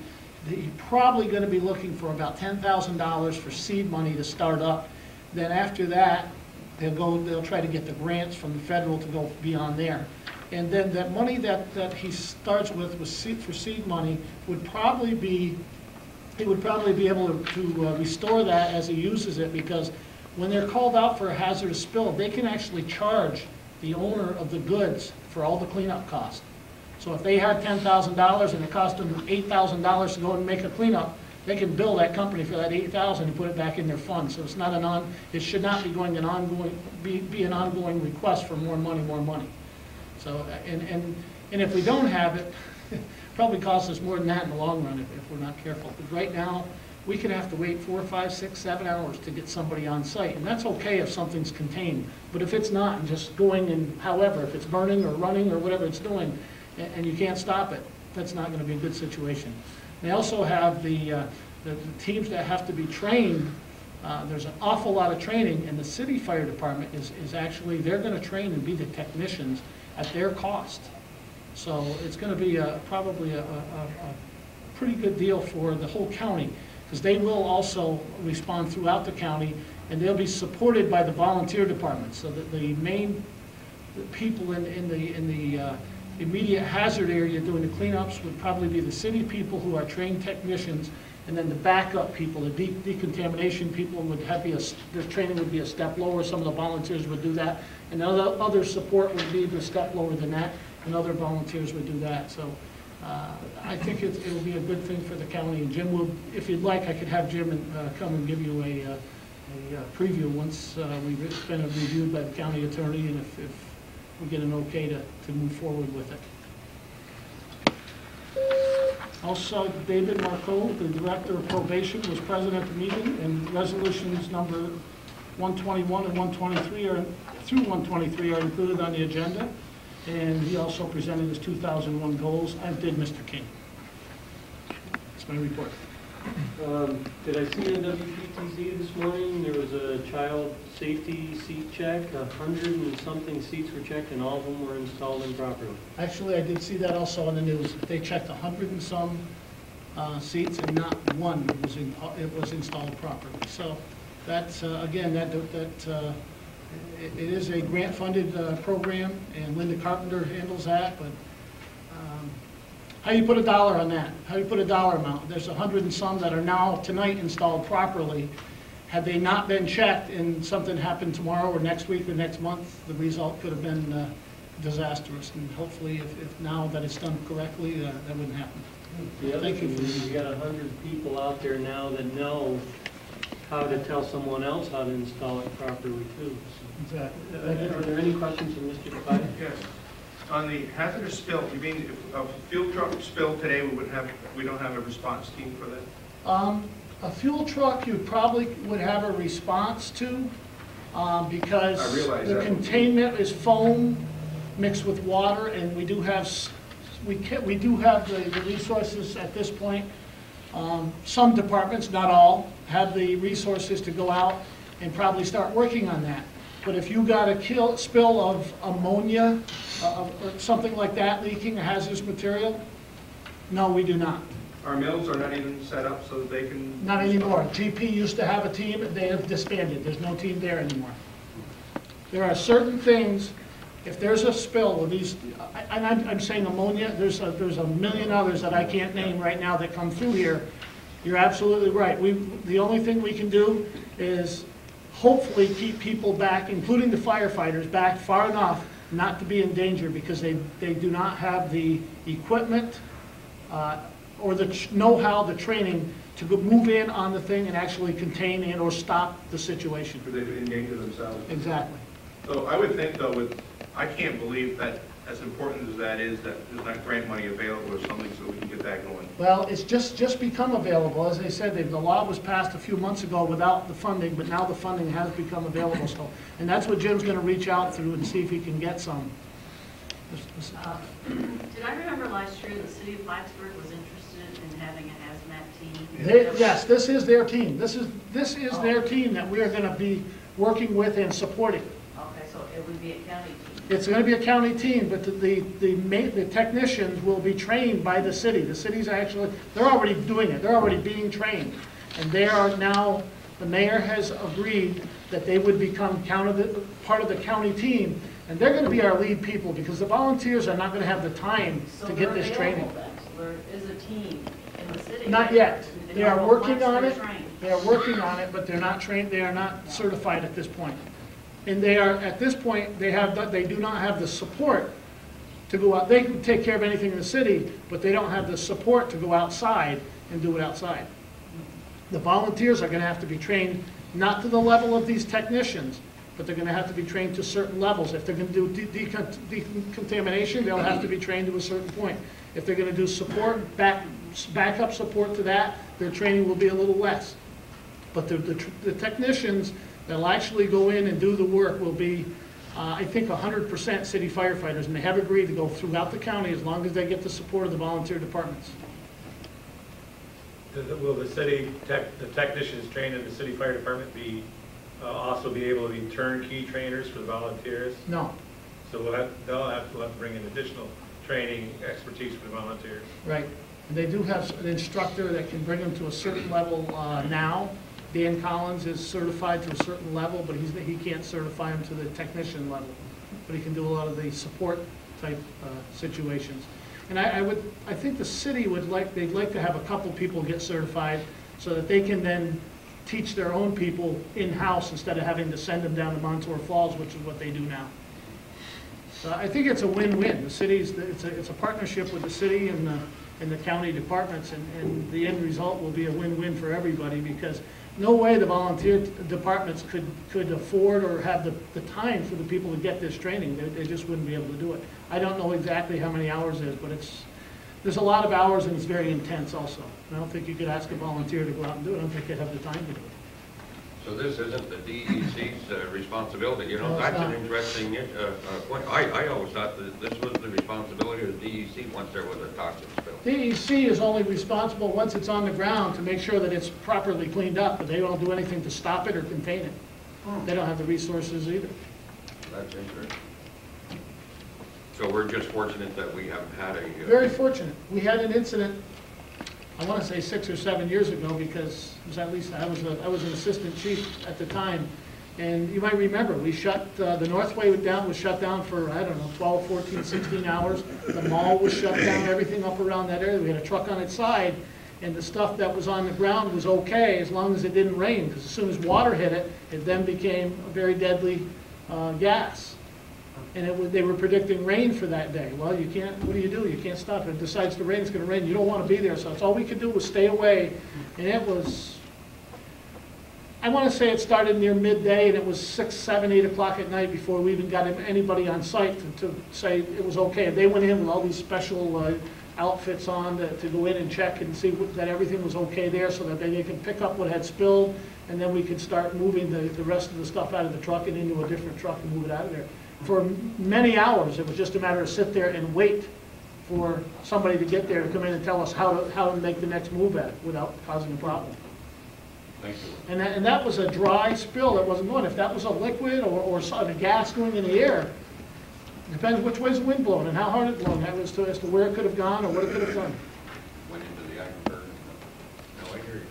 You're probably going to be looking for about $10,000 for seed money to start up. Then after that, they'll try to get the grants from the federal to go beyond there. And then that money that he starts with for seed money would probably be, he would probably be able to restore that as he uses it, because when they're called out for a hazardous spill, they can actually charge the owner of the goods for all the cleanup costs. So if they had $10,000 and it cost them $8,000 to go and make a cleanup, they can bill that company for that $8,000 and put it back in their fund. So it's not it should not be going be an ongoing request for more money. So, and if we don't have it, probably costs us more than that in the long run if we're not careful. But right now, we could have to wait 4, 5, 6, 7 hours to get somebody on site. And that's okay if something's contained. But if it's not, and just going and however, if it's burning or running or whatever it's doing, and you can't stop it, that's not going to be a good situation. They also have the teams that have to be trained. There's an awful lot of training, and the city fire department is actually, they're going to train and be the technicians at their cost. So it's going to be probably a pretty good deal for the whole county, because they will also respond throughout the county, and they'll be supported by the volunteer departments. So that the main people in the immediate hazard area doing the cleanups would probably be the city people who are trained technicians, and then the backup people, the decontamination people would have their training would be a step lower. Some of the volunteers would do that, and other support would be a step lower than that, and other volunteers would do that. So I think it'll be a good thing for the county. And Jim will, if you'd like, I could have Jim come and give you a preview once we've been reviewed by the county attorney, and if we get an okay to move forward with it. Also, David Marco, the Director of Probation, was present at the meeting, and resolutions number 121 and 123 through 123 are included on the agenda. And he also presented his 2001 goals, as did Mr. King. That's my report. Did I see in WPTZ this morning, there was a child safety seat check, 100 and something seats were checked, and all of them were installed improperly. Actually, I did see that also on the news. They checked 100 and some seats, and not one was installed properly. So that's, again, it is a grant-funded program, and Linda Carpenter handles that, but how do you put a dollar on that? How do you put a dollar amount? There's 100 and some that are now tonight installed properly. Had they not been checked and something happened tomorrow or next week or next month, the result could have been disastrous. And hopefully, if now that it's done correctly, that wouldn't happen. Thank you. You got 100 people out there now that know how to tell someone else how to install it properly too. Exactly. Are there any questions from Mr. Define? Yes. On the hazardous spill, you mean if a fuel truck spilled today, we don't have a response team for that? A fuel truck you probably would have a response to because the containment is foam mixed with water, and we do have the resources at this point. Some departments, not all, have the resources to go out and probably start working on that. But if you got a spill of ammonia or something like that leaking, a hazardous material, no, we do not. Our mills are not even set up so that they can... Not anymore. GP used to have a team, they have disbanded. There's no team there anymore. There are certain things, if there's a spill of these, and I'm saying ammonia, there's a million others that I can't name right now that come through here. You're absolutely right. The only thing we can do is hopefully keep people back, including the firefighters, back far enough not to be in danger, because they do not have the equipment or the know-how, the training to move in on the thing and actually contain and or stop the situation. Because they endanger themselves. Exactly. So I would think, though, I can't believe that, as important as that is, that there's not grant money available or something so we can get that going. Well, it's just become available. As I said, the law was passed a few months ago without the funding, but now the funding has become available. So, and that's what Jim's going to reach out through and see if he can get some. Did I remember last year the city of Plattsburgh was interested in having a hazmat team? Yes, this is their team. This is their team that we are going to be working with and supporting. Okay, so it would be a county team. It's going to be a county team, but the technicians will be trained by the city. The city's actually, they're already doing it. They're already being trained. And they are now, the mayor has agreed that they would become part of the county team. And they're going to be our lead people, because the volunteers are not going to have the time to get this training. So there is a team in the city? Not yet. They are working on it. They are working on it, but they're not trained. They are not certified at this point. And they are, at this point, they do not have the support to go out. They can take care of anything in the city, but they don't have the support to go outside and do it outside. The volunteers are going to have to be trained not to the level of these technicians, but they're going to have to be trained to certain levels. If they're going to do decontamination, they'll have to be trained to a certain point. If they're going to do support, backup support to that, their training will be a little less. But the technicians that'll actually go in and do the work will be, I think, 100% city firefighters, and they have agreed to go throughout the county as long as they get the support of the volunteer departments. Will the technicians trained in the city fire department also be able to be turnkey trainers for the volunteers? No. So they'll have to bring in additional training, expertise for the volunteers. Right. And they do have an instructor that can bring them to a certain level now. Dan Collins is certified to a certain level, but he can't certify them to the technician level. But he can do a lot of the support type situations. And I think the city they'd like to have a couple people get certified so that they can then teach their own people in-house instead of having to send them down to Montour Falls, which is what they do now. So I think it's a win-win. The city's, it's a partnership with the city and the county departments, and the end result will be a win-win for everybody, because no way the volunteer departments could afford or have the time for the people to get this training. They just wouldn't be able to do it. I don't know exactly how many hours it is, but there's a lot of hours, and it's very intense also. And I don't think you could ask a volunteer to go out and do it. I don't think they'd have the time to do it. So this isn't the DEC's responsibility, you know, No, it's that's not. an interesting point. I always thought that this was the responsibility of the DEC once there was a toxic spill. DEC is only responsible once it's on the ground to make sure that it's properly cleaned up, but they don't do anything to stop it or contain it. They don't have the resources either. That's interesting. So we're just fortunate that we haven't had a... Very fortunate. We had an incident, I want to say 6 or 7 years ago, because it was at least I was an assistant chief at the time, and you might remember we shut the Northway was shut down for, I don't know, 12, 14, 16 hours. The mall was shut down, everything up around that area. We had a truck on its side, and the stuff that was on the ground was okay as long as it didn't rain, because as soon as water hit it, it then became a very deadly gas. And they were predicting rain for that day. Well, you can't, what do? You can't stop it. It decides to rain, it's going to rain. You don't want to be there, so that's all we could do was stay away. And it was, I want to say it started near midday, and it was 6, 7, 8 o'clock at night before we even got anybody on site to say it was okay. And they went in with all these special outfits on to go in and check and see that everything was okay there, so that they could pick up what had spilled, and then we could start moving the rest of the stuff out of the truck and into a different truck and move it out of there. For many hours, it was just a matter of sit there and wait for somebody to get there to come in and tell us how to make the next move at it without causing a problem. Thank you. And that was a dry spill that wasn't going. If that was a liquid or a gas going in the air, it depends which way's the wind blowing and how hard it's blowing. That was as to where it could have gone or what it could have done. Went into the aquifer. No, I hear you.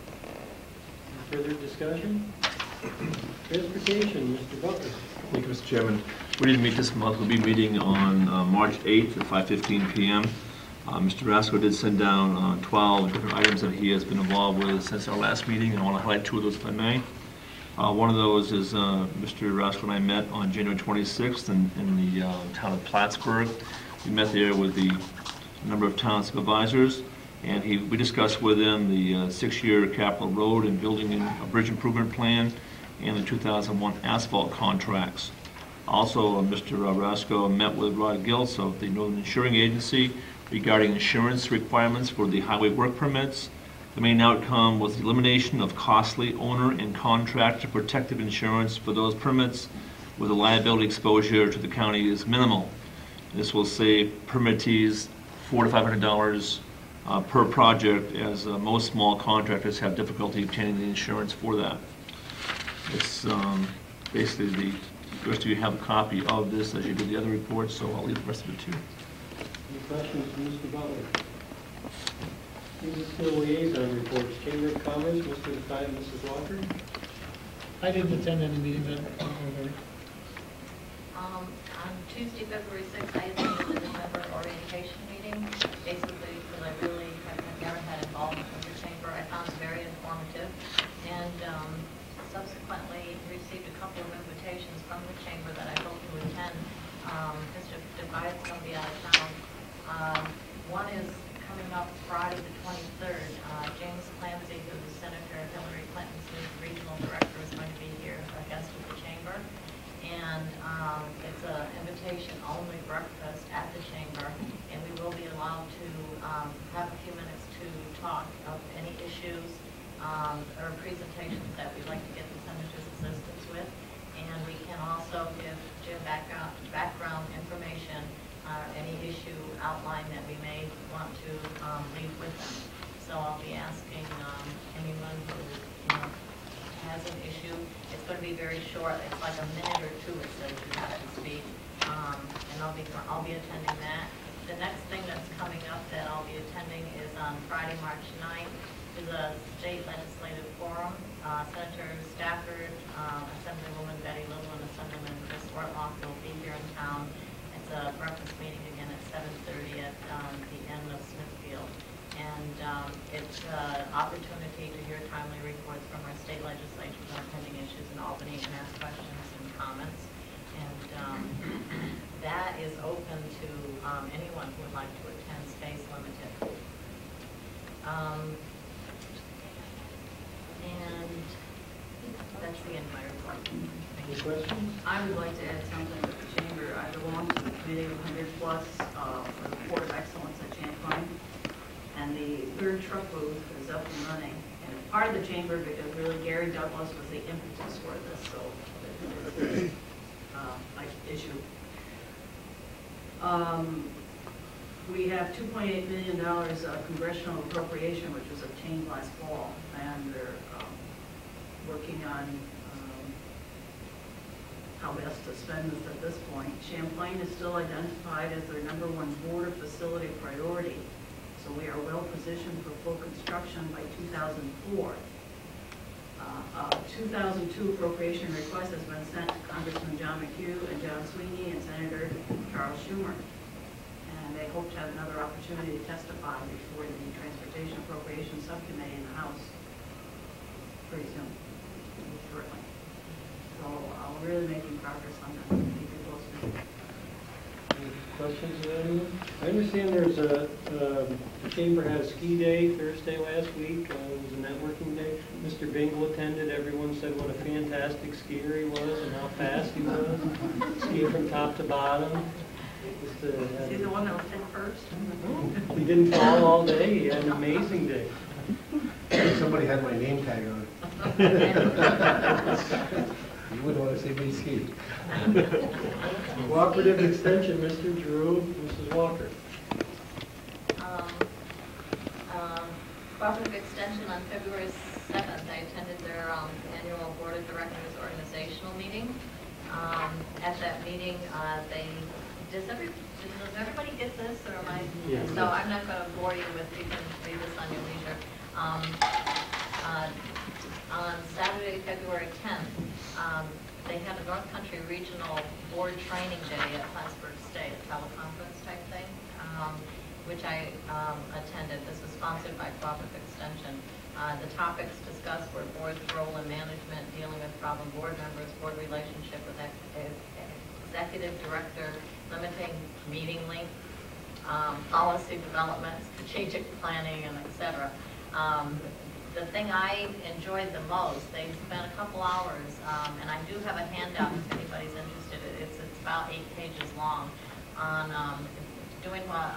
Further discussion? Transportation, Mr. Butler. Thank you, Mr. Chairman. We didn't meet this month. We'll be meeting on March 8th at 5:15 p.m. Mr. Rasco did send down 12 different items that he has been involved with since our last meeting, and I want to highlight 2 of those if I may. One of those is Mr. Rasco and I met on January 26th in the town of Plattsburgh. We met there with the number of town supervisors, and we discussed with them the 6-year capital road and building a bridge improvement plan and the 2001 asphalt contracts. Also, Mr. Rasco met with Rod Giltz of the Northern Insuring Agency regarding insurance requirements for the highway work permits. The main outcome was the elimination of costly owner and contractor protective insurance for those permits where the liability exposure to the county is minimal. This will save permittees $400 to $500 per project, as most small contractors have difficulty obtaining the insurance for that. It's basically the rest of you have a copy of this as you did the other reports, so I'll leave the rest of it to you. Any questions for Mr. Butler? Municipal liaison reports, chamber of commerce, Mr. DeFi and Mrs. Walker. I didn't attend any meetings. On Tuesday, February 6th, I attended the November orientation meeting. Basically, because I really have never had involvement with the chamber, I found it very informative. And subsequently received a couple of invitations from the chamber that I hope to attend. Mr. DeFi is going to be out of town. One is coming up Friday the 23rd. James Clancy, who was Senator Hillary Clinton's new regional director is going to be here, a guest of the chamber. And it's an invitation-only breakfast at the chamber, and we will be allowed to have a few minutes to talk of any issues or presentations that we'd like to get the senator's assistance with. And we can also give Jim background information, any issue outline that we may want to leave with them. So I'll be asking anyone who has an issue. It's going to be very short. It's like a minute or two it says you have to speak. And I'll be attending that. The next thing that's coming up that I'll be attending is on Friday, March 9th, is a state legislative forum. Senator Stafford, Assemblywoman Betty Little, and Assemblyman Chris Ortloff will be here in town. It's a breakfast meeting again at 7:30 at the end of Smithfield. And it's an opportunity to hear timely reports from our state legislature on pending issues in Albany and ask questions and comments. And that is open to anyone who would like to attend, space limited. And that's the end of my report. Any questions? I would like to add something with the chamber. I belong to the committee of 100 plus for the Port of Excellence at Champlain. And the third truck booth is up and running. And it's part of the chamber because really Gary Douglas was the impetus for this, so it's a nice issue. We have $2.8 million congressional appropriation, which was obtained last fall, and they're working on how best to spend this at this point. Champlain is still identified as their #1 border facility priority, so we are well positioned for full construction by 2004. 2002 appropriation request has been sent to Congressman John McHugh and John Sweeney and Senator Charles Schumer. And they hope to have another opportunity to testify before the Transportation Appropriation Subcommittee in the House pretty soon, shortly. So we're really making progress on that. Keep you posted. Any questions of anyone? I understand there's the chamber had a ski day Thursday last week. It was a networking day. Mr. Bingle attended. Everyone said what a fantastic skier he was and how fast he was. Skied from top to bottom. Is he the one that was in first? He didn't fall all day. He had an amazing day. Somebody had my name tag on it. You wouldn't want to see me ski. Cooperative Extension, Mr. Drew, Mrs. Walker. Cooperative Extension on February 7th, I attended their annual Board of Directors organizational meeting. At that meeting, does everybody get this, or am I? Yeah. So I'm not going to bore you with, you can read this on your leisure. On Saturday, February 10th, they had a North Country Regional Board Training Day at Plattsburgh State, a teleconference type thing, which I attended. This was sponsored by Cooperative Extension. The topics discussed were board's role in management, dealing with problem board members, board relationship with executive director, limiting meeting length, policy development, strategic planning, and et cetera. The thing I enjoyed the most, they spent a couple hours, and I do have a handout if anybody's interested. It's about 8 pages long, on doing what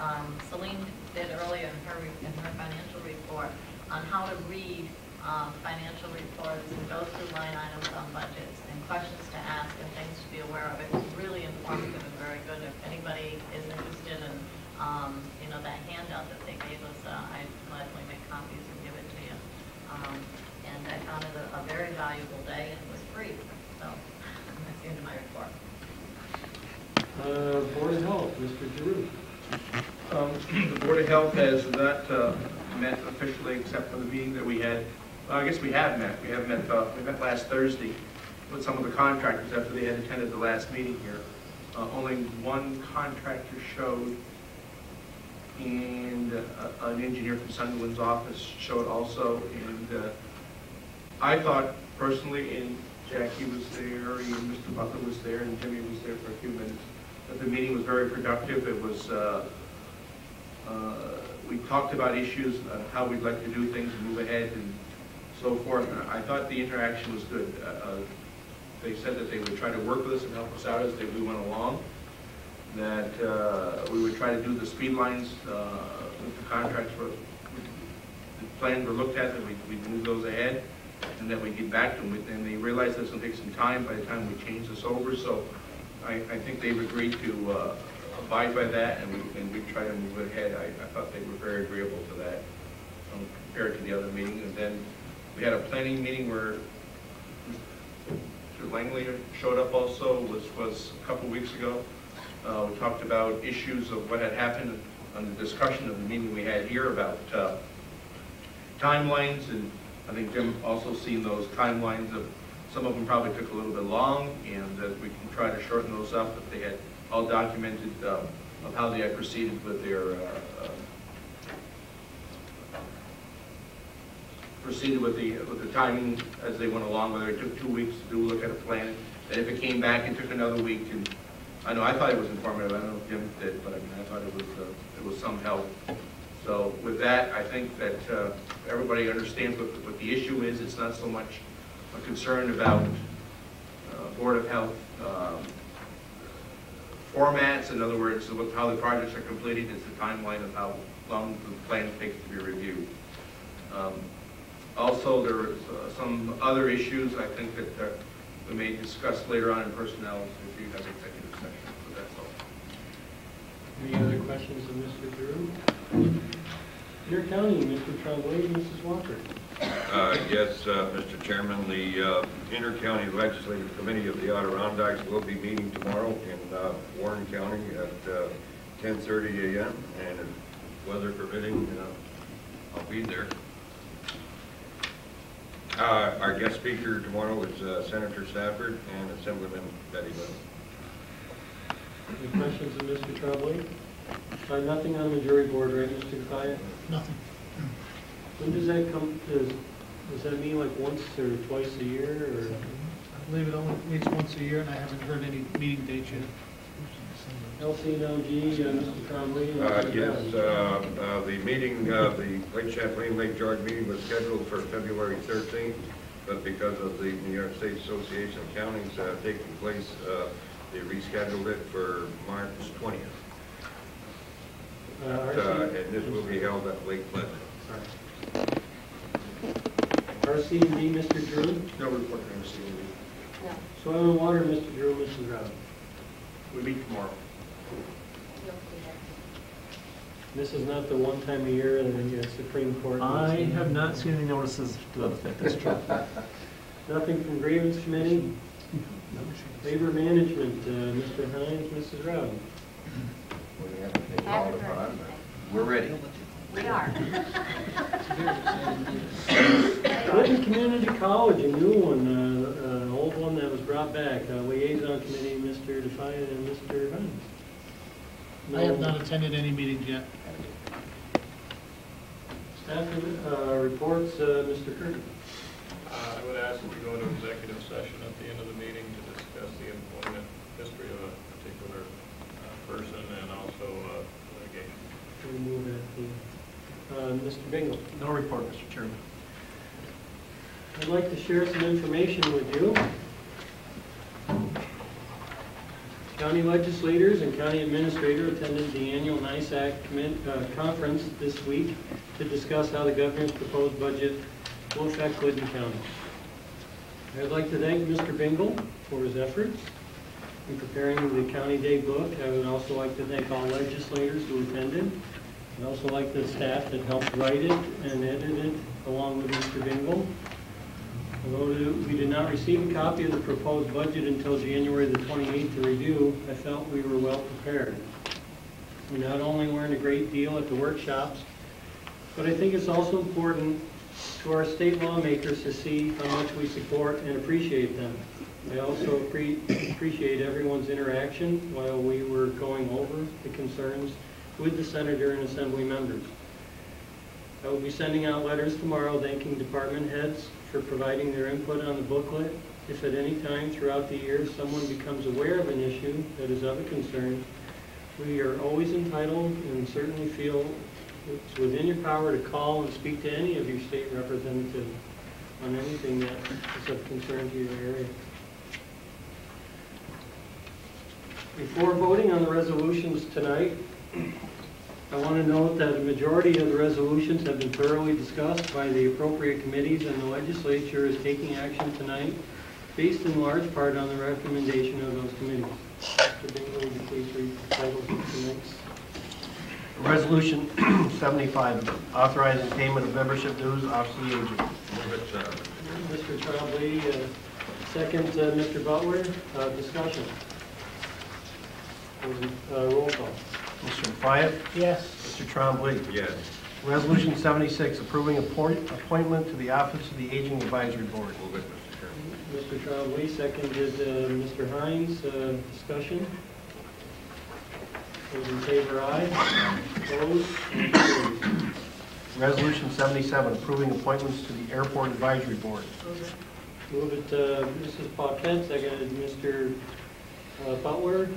Celine did earlier in her financial report, on how to read financial reports and go through line items on budgets and questions to ask and things to be aware of. It was really informative and very good. If anybody is interested in that handout that they gave us, I'd gladly make copies and give it to you. And I found it a very valuable day, and it was free. So that's the end of my report. Board of Health, Mr. Giroux. The Board of Health has not met officially except for the meeting that we had. I guess we have met. We met last Thursday with some of the contractors after they had attended the last meeting here. Only one contractor showed, and an engineer from Sunderland's office showed also. And I thought personally, and Jackie was there, and Mr. Butler was there, and Jimmy was there for a few minutes, that the meeting was very productive. It was, we talked about issues on how we'd like to do things and move ahead, and so forth. And I thought the interaction was good. They said that they would try to work with us and help us out as we went along, that we would try to do the speed lines with the contracts the plans were looked at, and we'd move those ahead, and that we'd get back to them. And they realized that's going to take some time by the time we change this over, so I think they've agreed to abide by that, and we try to move it ahead. I thought they were very agreeable to that compared to the other meeting. And then we had a planning meeting where Mr. Langley showed up also, was a couple weeks ago. We talked about issues of what had happened on the discussion of the meeting we had here about timelines, and I think Jim also seen those timelines of some of them probably took a little bit long, and that we can try to shorten those up, but they had all documented of how they had proceeded with their with the timing as they went along, whether it took 2 weeks to look at a plan, and if it came back and took another week. And I know I thought it was informative. I don't know if Jim did, but I mean I thought it was some help. So with that, I think that everybody understands what the issue is. It's not so much a concern about Board of Health formats. In other words, how the projects are completed. It's the timeline of how long the plan takes to be reviewed. Also, there are some other issues I think that we may discuss later on in personnel if you have executive session. So that's all. Any other questions of Mr. Drew? Inter-County, Mr. Tremblay, Mrs. Walker. Yes, Mr. Chairman, the Inter-County Legislative Committee of the Adirondacks will be meeting tomorrow in Warren County at 10:30 a.m. and if weather permitting, I'll be there. Our guest speaker tomorrow is Senator Stafford and Assemblyman Betty Lynn. Any questions of Mr. Tremblay? Nothing on the jury board, right, Mr. Kaya? Nothing. When does that come, does that mean like once or twice a year, or? I believe it only meets once a year, and I haven't heard any meeting dates yet. LCNLG, Mr. Tremblay? Yes, the meeting, the Lake Champlain, Lake George meeting was scheduled for February 13th, but because of the New York State Association of Counties taking place, they rescheduled it for March 20th. And this will be held at Lake Pleasant. RC&D, Mr. Drew? No report from RC&D. No. Soil and Water, Mr. Drew, Mrs. Rowland. We meet tomorrow. This is not the one time a year that the Supreme Court. I have not seen any notices to that effect, that's true. Nothing from Grievance Committee? Labor Management, Mr. Hines, Mrs. Rowland. We're ready. We are. Clinton Community College, a new one, an old one that was brought back. Liaison Committee, Mr. Defiant and Mr. Hines. I have not attended any meetings yet. Staff reports, Mr. Curtin. I would ask that we go into executive session at the end of the meeting to discuss the employment history of a particular person and also litigation. We move at the, Mr. Bingle. No report, Mr. Chairman. I'd like to share some information with you. County legislators and county administrator attended the annual NISAC conference this week to discuss how the governor's proposed budget will affect Clinton County. I'd like to thank Mr. Bingle for his efforts in preparing the County Day book. I would also like to thank all legislators who attended. I'd also like the staff that helped write it and edit it along with Mr. Bingle. Although we did not receive a copy of the proposed budget until January the 28th to review, I felt we were well prepared. We not only learned a great deal at the workshops, but I think it's also important to our state lawmakers to see how much we support and appreciate them. I also appreciate everyone's interaction while we were going over the concerns with the senator and assembly members. I will be sending out letters tomorrow thanking department heads for providing their input on the booklet. If at any time throughout the year someone becomes aware of an issue that is of a concern, we are always entitled and certainly feel it's within your power to call and speak to any of your state representatives on anything that is of concern to your area. Before voting on the resolutions tonight, I want to note that a majority of the resolutions have been thoroughly discussed by the appropriate committees, and the legislature is taking action tonight based in large part on the recommendation of those committees. Mr. Bingham, would you please read the titles of tonight's? Resolution 75, authorizing payment of membership dues, Office of the Aging. Move it, Mr. Trombley, second, Mr. Butler, discussion. Roll call. Mr. Fayette? Yes. Mr. Trombley? yes. Resolution 76, approving appointment to the Office of the Aging Advisory Board. Move it, Mr. Chairman. Mr. Trombley, seconded Mr. Hines, discussion. Those in favor, aye. Opposed? Motion carries. Resolution 77, approving appointments to the Airport Advisory Board. Move it, Mrs. Paquette, seconded Mr. Butler.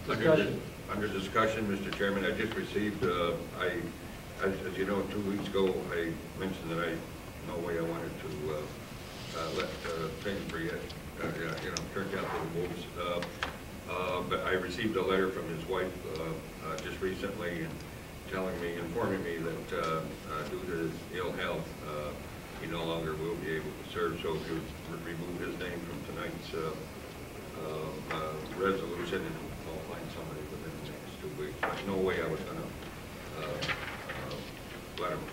Discussion. Under discussion, Mr. Chairman, I just received, as you know, 2 weeks ago, I mentioned that no way I wanted to let things forget, turned out the moves. But I received a letter from his wife just recently and informing me that due to his ill health, he no longer will be able to serve. So if you would remove his name from tonight's resolution, and I'll find somebody within the next 2 weeks. There's no way I was going to let him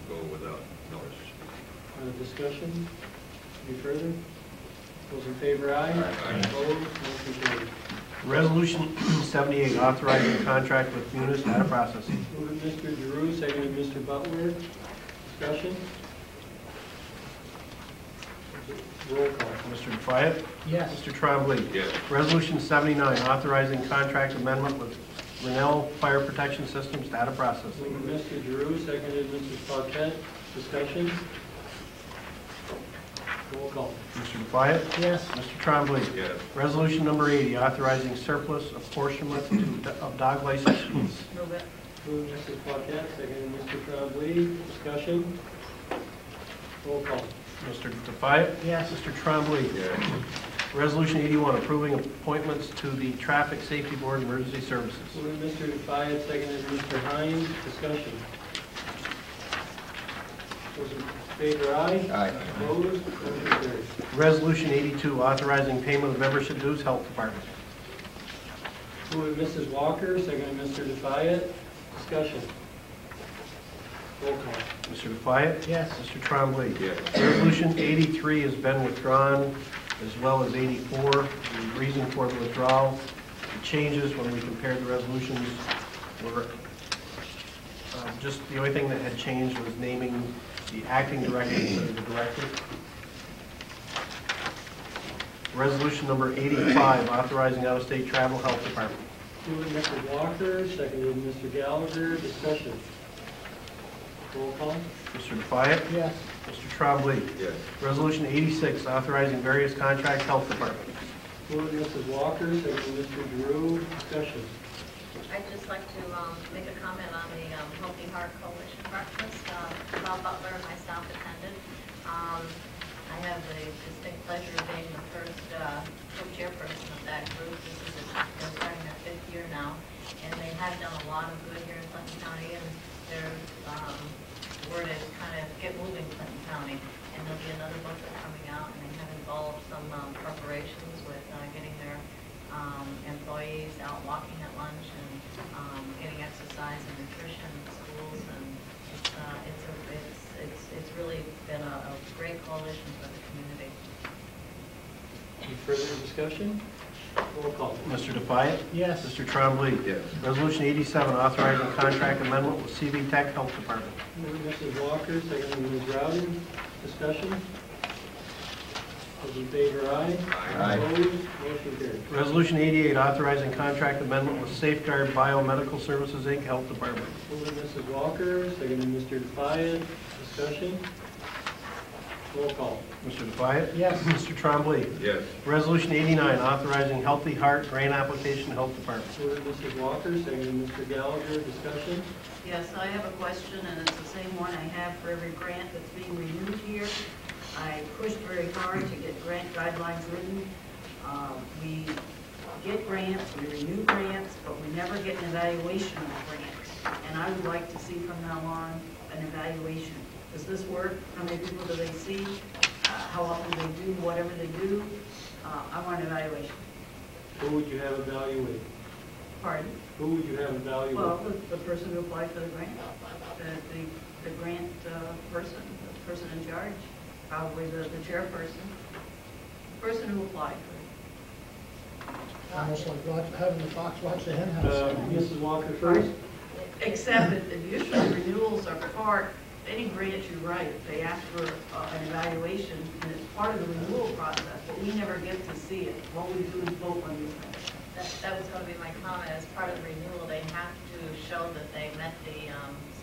go without notice. Discussion? Any further? Those in favor, aye. Aye. Opposed? Motion carries. Resolution 78, authorizing a contract with Munis Data Processing. Move it, Mr. Giroux, seconded Mr. Butler. Discussion? Roll call. Mr. Fayette? Yes. Mr. Trombley? Yes. Resolution 79, authorizing contract amendment with Renell Fire Protection Systems Data Processing. Move it, Mr. Giroux, seconded Mrs. Paquette. Discussion? Roll call. Mr. Fayette? Yes. Mr. Trombley? Yes. Resolution number 80, authorizing surplus apportionment of dog license fees. Move it. Move it, Mrs. Paquette, seconded Mr. Trombley. Discussion? Roll call. Mr. Fayette? Yes. Mr. Trombley? Yes. Resolution 81, approving appointments to the Traffic Safety Board Emergency Services. Move it, Mr. Defiant, seconded Mr. Hines. Discussion? Those in favor, aye. Aye. Opposed? Motion carries. Resolution 82, authorizing payment of membership dues, Health Department. Move it, Mrs. Walker, seconded Mr. Defiant. Discussion? Roll call. Mr. Defiant? Yes. Mr. Trombley? Yes. Resolution 83 has been withdrawn, as well as 84. The reason for the withdrawal, the changes when we compared the resolutions were just the only thing that had changed was naming the acting director instead of the director. Resolution number 85, authorizing out-of-state travel, Health Department. Move it, Mrs. Walker, seconded Mr. Gallagher. Discussion? Roll call. Mr. Defiant? Yes. Mr. Trombley? Yes. Resolution 86, authorizing various contracts, Health Department. Move it, Mrs. Walker, seconded Mr. Giroux. Discussion? I'd just like to make a comment on the Healthy Heart Coalition breakfast. Bob Butler and myself attended. I have the distinct pleasure of being the first co-chairperson of that group. They're starting their 5th year now, and they have done a lot of good here in Clinton County, and their word is kind of get moving Clinton County. And there'll be another booklet coming out, and they have involved some preparations with getting their employees out walking at lunch and getting exercise and nutrition in schools, and it's really been a great coalition for the community. Any further discussion? Roll call. Mr. Defiant? Yes. Mr. Trombley? Yes. Resolution 87, authorizing contract amendment with CV Tech Health Department. Move it, Mrs. Walker, seconded Ms. Rowden. Discussion? Those in favor, aye. Aye. Opposed? Motion carries. Resolution 88, authorizing contract amendment with Safeguard Biomedical Services, Inc., Health Department. Move it, Mrs. Walker, seconded Mr. Defiant. Discussion? Roll call. Mr. Defiant? Yes. Mr. Trombley? Yes. Resolution 89, authorizing Healthy Heart Grant Application, Health Department. Moved by Mrs. Walker, seconded by Mr. Gallagher. Discussion? Yes, I have a question, and it's the same one I have for every grant that's being renewed here. I pushed very hard to get grant guidelines written. We get grants, we renew grants, but we never get an evaluation of the grants. And I would like to see from now on an evaluation. Does this work? How many people do they see? How often do they do whatever they do? I want an evaluation. Who would you have evaluate? Pardon? Who would you have evaluate? Well, the person who applied for the grant, the grant person, the person in charge, probably the chairperson, the person who applied for it. Almost like having the fox watch the hen house. Mrs. Walker first. Except that usually renewals are part, any grant you write, they ask for an evaluation, and it's part of the renewal process, but we never get to see it. What we do is vote on these things. That was going to be my comment. As part of the renewal, they have to show that they met the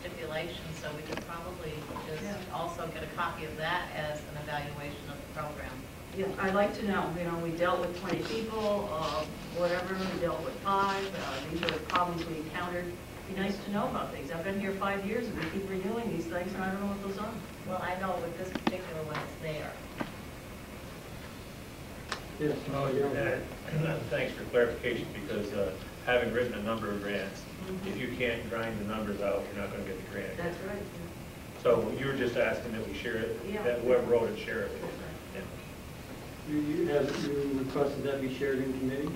stipulations, so we could probably just also get a copy of that as an evaluation of the program. Yeah, I'd like to know, we dealt with 20 people, whatever, we dealt with 5, these are the problems we encountered. It'd be nice to know about things. I've been here 5 years and we keep renewing these things and I don't know what goes on. Well, I know with this particular one, it's there. Yes. Oh, yeah. Thanks for clarification, because having written a number of grants, if you can't grind the numbers out, you're not going to get the grant. That's right. So you were just asking that we share it, that whoever wrote it, share it with us. You requested that be shared in committee?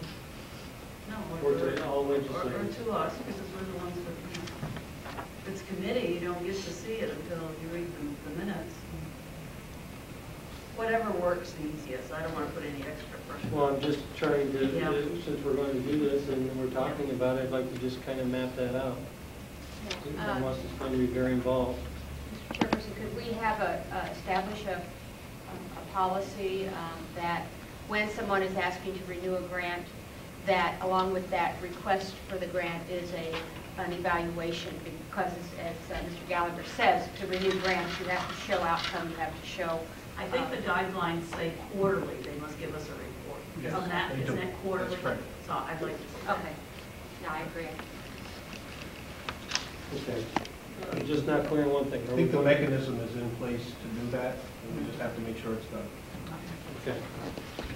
No, Or to all or legislators? to us, because we're the ones that, if it's committee, you don't get to see it until you read the minutes. Whatever works the easiest. I don't want to put any extra pressure. Well, I'm just trying to, Yeah. since we're going to do this and we're talking about it, I'd like to just kind of map that out. Unless it's going to be very involved. Mr. Chairperson, could we establish a policy that when someone is asking to renew a grant, that along with that request for the grant is an evaluation, because as Mr. Gallagher says, to renew grants, you have to show outcomes, you have to show. I think the guidelines say quarterly, they must give us a report. Yes, On that, they isn't do. that quarterly? That's correct. So I'd like to see that. Okay, no, I agree. Okay. I'm just not clear on one thing. I think the mechanism is in place to do that, and we just have to make sure it's done. Okay.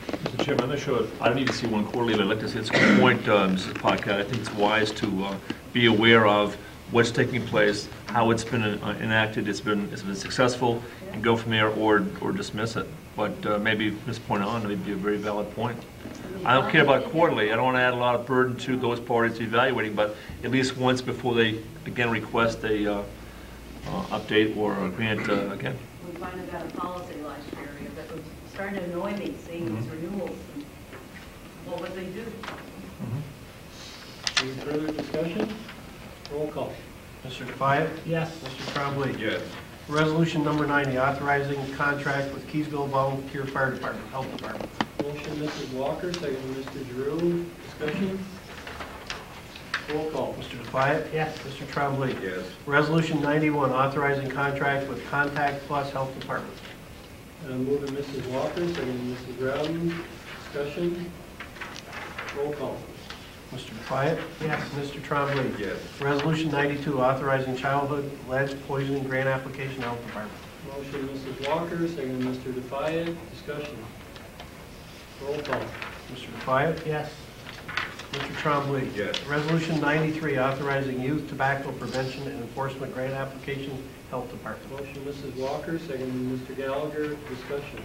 Mr. Chairman, I'm not sure, I don't need to see one quarterly, but I'd like to say it's a good point, Mrs. Paquette. I think it's wise to be aware of what's taking place, how it's been enacted, it's been successful, and go from there or dismiss it. But maybe from this point on, it would be a very valid point. I don't care about quarterly. I don't want to add a lot of burden to those parties evaluating, but at least once before they, again, request a update or a grant again. We finally got a policy last year that was starting to annoy me, seeing these renewals and what would they do? Any further discussion? Roll call. Mr. Defiant? Yes. Mr. Trombley? Yes. Resolution number 90, authorizing contract with Keysville Volunteer Fire Department, Health Department. Motion, Mrs. Walker, second Mr. Drew. Discussion? Roll call. Mr. Defiant? Yes. Mr. Trombley? Yes. Resolution 91, authorizing contract with Contact Plus Health Department. Moving Mrs. Walker, second Mrs. Rowden. Discussion? Roll call. Mr. Defiant? Yes. Mr. Trombley? Yes. Resolution 92, authorizing childhood lead poisoning grant application, Health Department. Motion, Mrs. Walker, second Mr. Defiant. Discussion? Roll call. Mr. Defiant? Yes. Mr. Trombley? Yes. Resolution 93, authorizing youth tobacco prevention and enforcement grant application, Health Department. Motion, Mrs. Walker, second Mr. Gallagher. Discussion?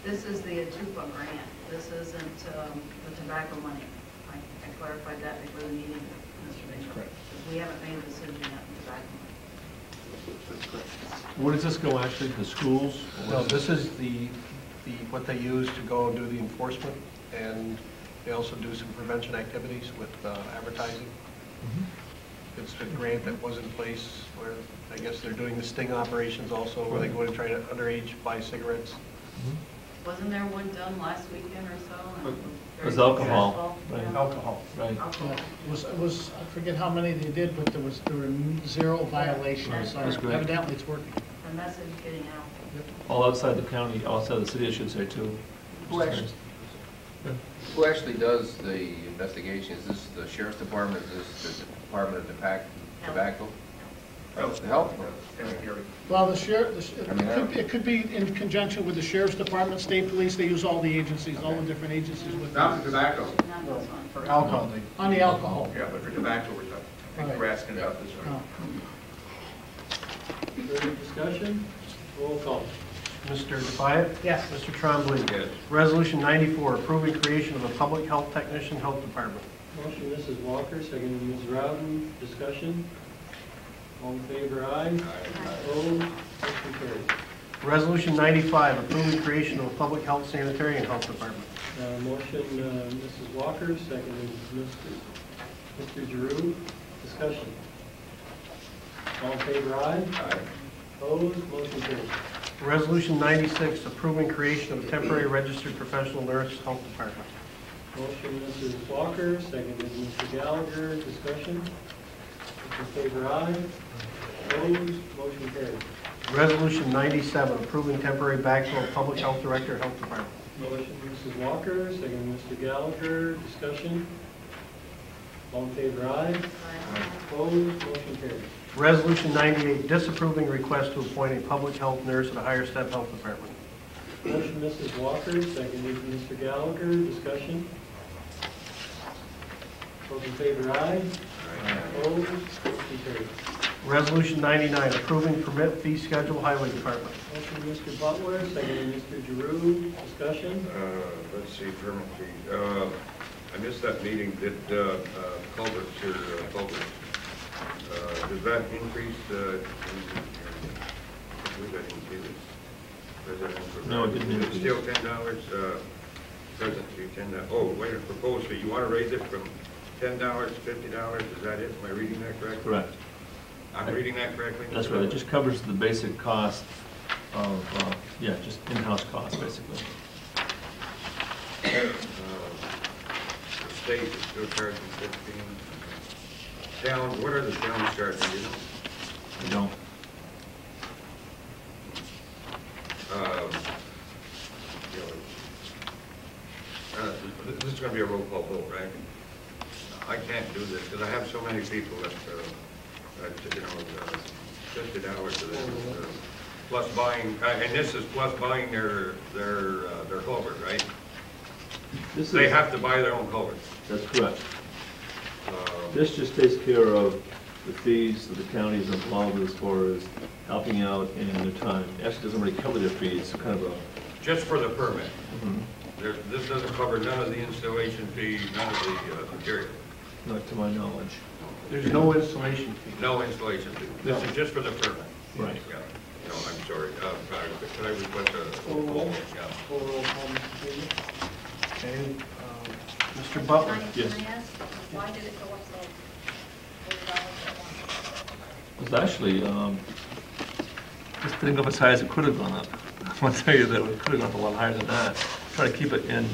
This is the ATUPA grant. This isn't the tobacco money. I clarified that before the meeting, Mr. Baker. correct. We haven't made a decision yet on tobacco money. Where does this go actually, to schools? No, this is what they use to go and do the enforcement, and they also do some prevention activities with advertising. It's a grant that was in place where I guess they're doing the sting operations also, where they go and try to underage buy cigarettes. Wasn't there one done last weekend or so? And It was very alcohol. successful? Right. Yeah. Alcohol. Right. Alcohol. It was, I forget how many they did, but there were 0 violations. Right. So That's great. evidently it's working. the message getting out. All outside the county, outside the city, I should say, too. Who actually does the investigation? Is this the sheriff's department, is this the Department of Tobacco? The health department. Well, it could be in conjunction with the sheriff's department, state police, they use all the agencies, all the different agencies with. Not for tobacco. Not this one. For alcohol. On the alcohol. Yeah, but for tobacco, we're talking. I think we're asking about this one. Further discussion? Roll call. Mr. Defiant? Yes. Mr. Trombley? Yes. Resolution 94, approving creation of a public health technician, health department. Motion, Mrs. Walker, second, Ms. Rowden. Discussion? All in favor, aye. Opposed? Motion carries. Resolution 95, approving creation of a public health sanitary and health department. Motion, Mrs. Walker, second, Mr. Giroux. Discussion? All in favor, aye. Opposed? Motion carries. Resolution 96, approving creation of a temporary registered professional nurse health department. Motion, Mrs. Walker, second, Mr. Gallagher. Discussion? All in favor, aye. Opposed? Motion carries. Resolution 97, approving temporary backfill of public health director health department. Motion, Mrs. Walker, second, Mr. Gallagher. Discussion? All in favor, aye. Opposed? Motion carries. Resolution 98, disapproving request to appoint a public health nurse at a higher step health department. Motion, Mrs. Walker, second, Mr. Gallagher. Discussion? Those in favor, aye. Opposed? Motion carries. Resolution 99, approving permit fee schedule highway department. Motion, Mr. Butler, second, Mr. Giroux. Discussion? Let's see, permit fee. I missed that meeting. Did culverts here, culverts, does that increase, I believe I didn't see this. No, it didn't It's still $10, present fee $10. Oh, wait, a proposed fee. You want to raise it from $10 to $50? Is that it? Am I reading that correctly? Correct. I'm reading that correctly? That's right, it just covers the basic cost of, yeah, just in-house costs, basically. The state is still charging 15. Towns, what are the towns charging, you know? We don't. This is going to be a roll call vote, right? I can't do this because I have so many people that, you know, $50 to this, plus buying, and this is plus buying their culvert, right? They have to buy their own culvert. That's correct. This just takes care of the fees that the county is involved with as far as helping out in their time. It actually doesn't really cover their fees, it's kind of a... Just for the permit. This doesn't cover none of the installation fee, none of the material. Not to my knowledge. There's no installation fee. No installation fee. This is just for the permit. Right. Yeah. No, I'm sorry. Could I request a Full roll? Yeah. Full roll call, Mr. Chairman. Okay, Mr. Butler? Yes. Can I ask, why did it go up so $40 at once? It was actually, just didn't go up as high as it could have gone up. I want to tell you that it could have gone up a lot higher than that. Try to keep it in,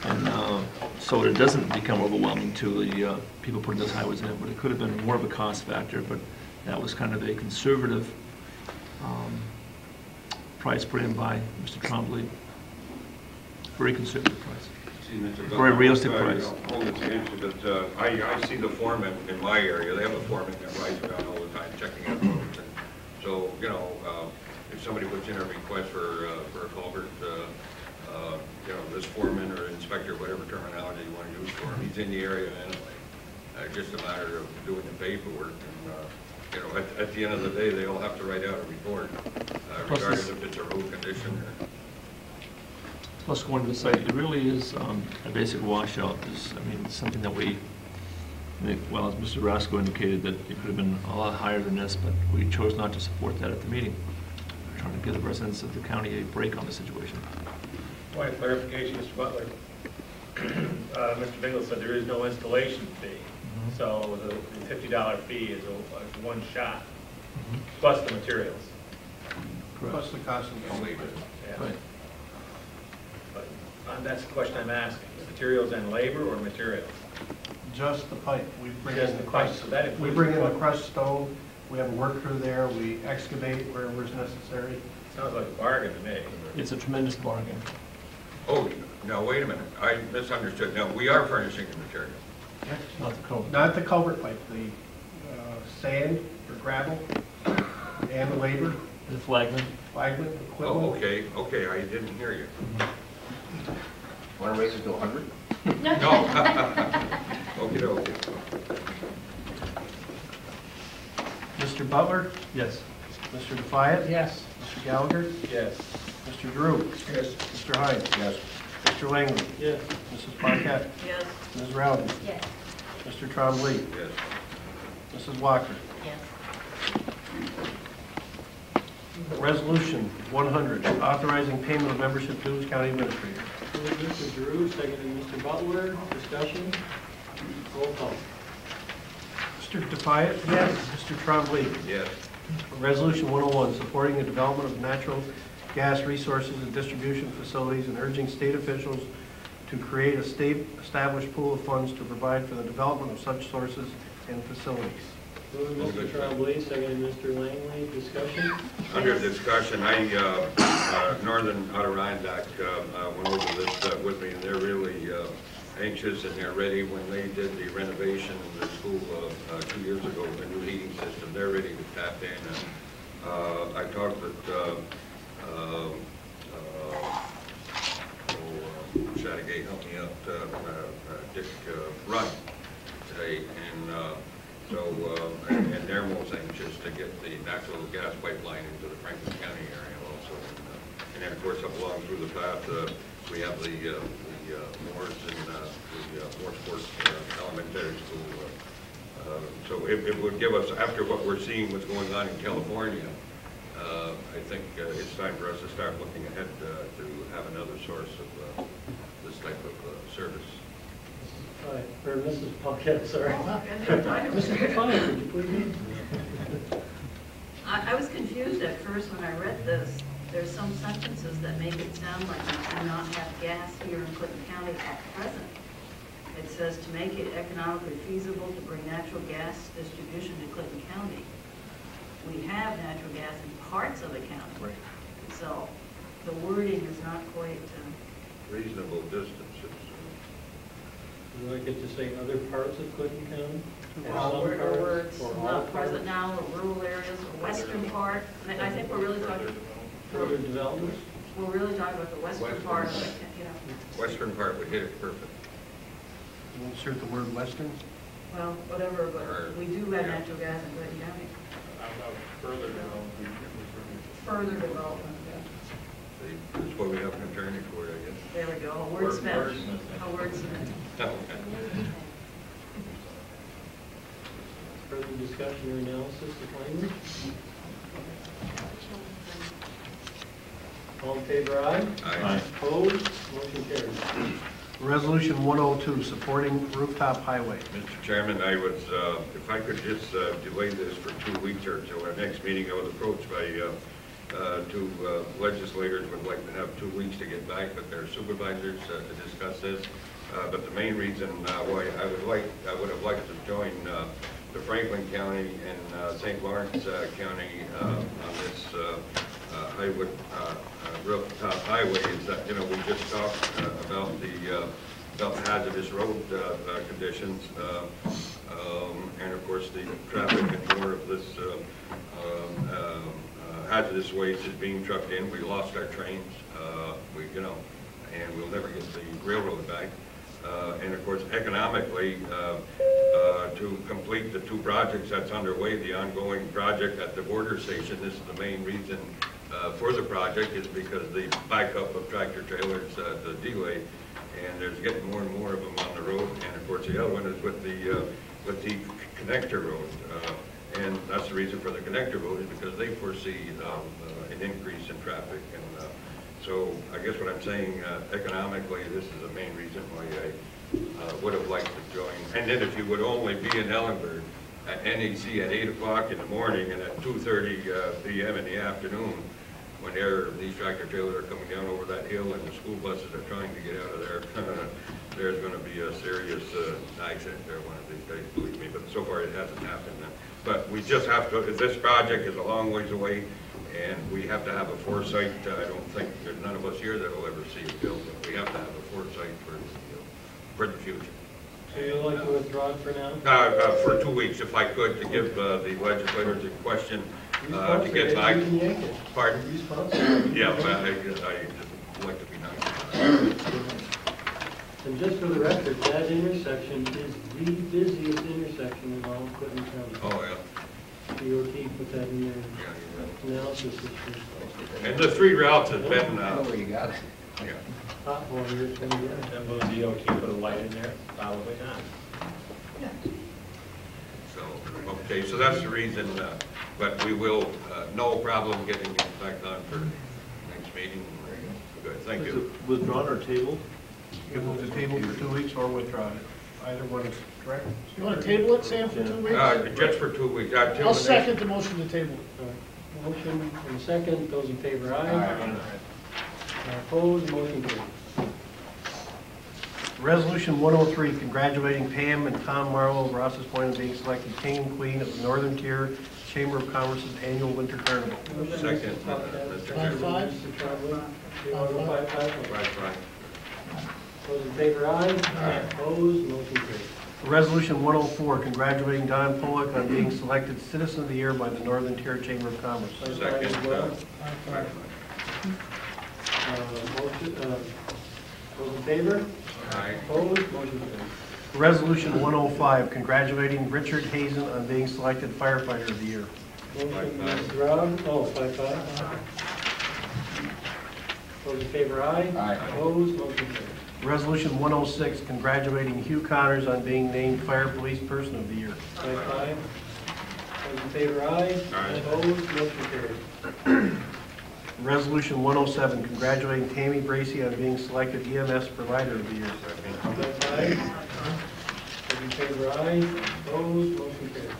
and so it doesn't become overwhelming to the people putting those highways in, but it could have been more of a cost factor, but that was kind of a conservative price put in by Mr. Trombley. Very conservative price. See, Mr. Very realistic price. Hold it against you, but I see the foreman in my area. They have a foreman that rides around all the time checking out roads. And so, you know, if somebody puts in a request for a culvert, you know, this foreman or inspector, whatever terminology you want to use for him, he's in the area anyway. Just a matter of doing the paperwork. And, you know, at the end of the day, they all have to write out a report, regardless if it's a road condition or... Plus, going to the site, it really is a basic washout. I mean, it's something that we, well, as Mr. Roscoe indicated, that it could have been a lot higher than this, but we chose not to support that at the meeting. We're trying to give the residents of the county a break on the situation. Point of clarification, Mr. Butler. Mr. Bingle said there is no installation fee, so the $50 fee is a one shot, plus the materials. Correct. Plus the cost of the labor. Yeah. Right. But that's the question I'm asking, materials and labor or materials? Just the pipe. We bring Just in the the pipe, crushed, so that we includes bring in the the crushed stone, We have a work crew there, we excavate wherever is necessary. Sounds like a bargain to me. It's a tremendous bargain. Oh, now, wait a minute, I misunderstood. Now, we are furnishing the material. Not the culvert. Not the culvert pipe, the sand or gravel and the labor, The flagman. flagman, Oh, equipment. okay, I didn't hear you. Want to raise it to 100? No. Okay. Mr. Butler, Yes. Mr. Defiant, Yes. Mr. Gallagher, Yes. Mr. Drew, Yes. Mr. Hines, Yes. Mr. Langley, Yes. Mrs. Paquette, Yes. Ms. Rowden, Yes. Mr. Trombley, Yes. Mrs. Walker. Yes. Resolution 100, authorizing payment of membership dues, county administrator. Moved Mr. Drew, seconded Mr. Butler. Discussion? Roll call. Mr. Defiant? Yes. Mr. Trombley? Yes. Resolution 101, supporting the development of natural gas resources and distribution facilities and urging state officials to create a state-established pool of funds to provide for the development of such sources and facilities. Moved Mr. Trombley, seconded Mr. Langley. Discussion? Under discussion, Northern Adirondack went over this with me, and they're really anxious and they're ready. When they did the renovation of the school 2 years ago, the new heating system, they're ready to tap in. And I talked with Chattagay, help me out, Dick Rudd today, and and they're most anxious to get the natural gas pipeline into the Franklin County area also. And then, of course, up along through the path, we have the Moores and the Moorsport Elementary School. So it would give us, after what we're seeing what's going on in California, I think it's time for us to start looking ahead to have another source of this type of service. Or Mrs. Paquette, sorry. Mrs. Defiant, would you please? I was confused at first when I read this. There's some sentences that make it sound like we do not have gas here in Clinton County at present. It says to make it economically feasible to bring natural gas distribution to Clinton County. We have natural gas in parts of the county. Right. So the wording is not quite, Reasonable distances. Would you like it to say other parts of Clinton County? or it's Or all not present parts? now, or rural areas, or western part. And I think we're really talking, Further development? we're really talking about the western part of it, you know. Western part would hit it perfect. Insert the word western. Well, whatever, Or- but we do have natural gas in Clinton County. Further down. Further development, yeah. See, that's what we have an attorney for, I guess. There we go, a wordsmith, a wordsmith. Further discussion or analysis of language? All in favor, aye? Aye. Opposed? Motion carries. Resolution 102, supporting rooftop highway. Mr. Chairman, I was, if I could just delay this for 2 weeks or so, our next meeting, I was approached by two legislators would like to have 2 weeks to get back with their supervisors to discuss this. But the main reason why I would have liked to join the Franklin County and St. Lawrence County on this Highwood rooftop highway is that, you know, we just talked about the hazardous road conditions, and of course the traffic and more of this hazardous waste is being trucked in. We lost our trains, and we'll never get the railroad back. And of course, economically, to complete the 2 projects that's underway, the ongoing project at the border station, this is the main reason for the project, is because the backup of tractor trailers, the delay, and there's getting more and more of them on the road. And of course, the other one is with the connector road. And that's the reason for the connector road, is because they foresee an increase in traffic. And so I guess what I'm saying, economically, this is the main reason why I would have liked to join. And then if you would only be in Ellenburg at NEC at 8 o'clock in the morning and at 2:30 p.m. in the afternoon, when these tractor trailers are coming down over that hill and the school buses are trying to get out of there, there's going to be a serious accident there one of these days, believe me, but so far it hasn't happened. But we just have to, this project is a long ways away, and we have to have a foresight. I don't think, there's none of us here that will ever see it built, but we have to have a foresight for the future. So you'd like to withdraw it for now? For 2 weeks, if I could, to give the legislators a question to get back. Pardon? Yeah, but I just like to be nice. And just for the record, that intersection is the busiest intersection in all of Clinton County. Oh, yeah. DOT put that in their Yeah, analysis this year. and the 3 routes have been, I know where you got it. yeah. Pothole years from the end. And will DOT put a light in there? Probably not. So, okay, so that's the reason, but we will, no problem getting it back on for next meeting. Good, thank Is you. it withdrawn or tabled? You can move the table for 2 weeks or withdraw it. Either one is correct. You want to table it, Sam, for 2 weeks? Just for 2 weeks. I'll second the motion to table. All right. Motion and a second, those in favor, aye. Opposed, motion carries. Resolution 103, congratulating Pam and Tom Marlowe of Ross's Point on being selected King and Queen of the Northern Tier Chamber of Commerce's annual Winter Carnival. Second, Five, five? Mr. Trombley, you want to go 5-5? Right. Those in favor, aye. Opposed, motion carries. Resolution 104, congratulating Don Pollock on being selected Citizen of the Year by the Northern Tier Chamber of Commerce. Second, Those in favor? Aye. Opposed, motion carries. Resolution 105, congratulating Richard Hazen on being selected Firefighter of the Year. Motion, Mr. Rob, 5-5. Those in favor, aye. Opposed, motion carries. Resolution 106, congratulating Hugh Connors on being named Fire Police Person of the Year. 5-5. Those in favor, aye. Aye. Opposed, motion carries. Resolution 107, congratulating Tammy Bracy on being selected EMS Provider of the Year. 5-5. Those in favor, aye. Opposed, motion carries.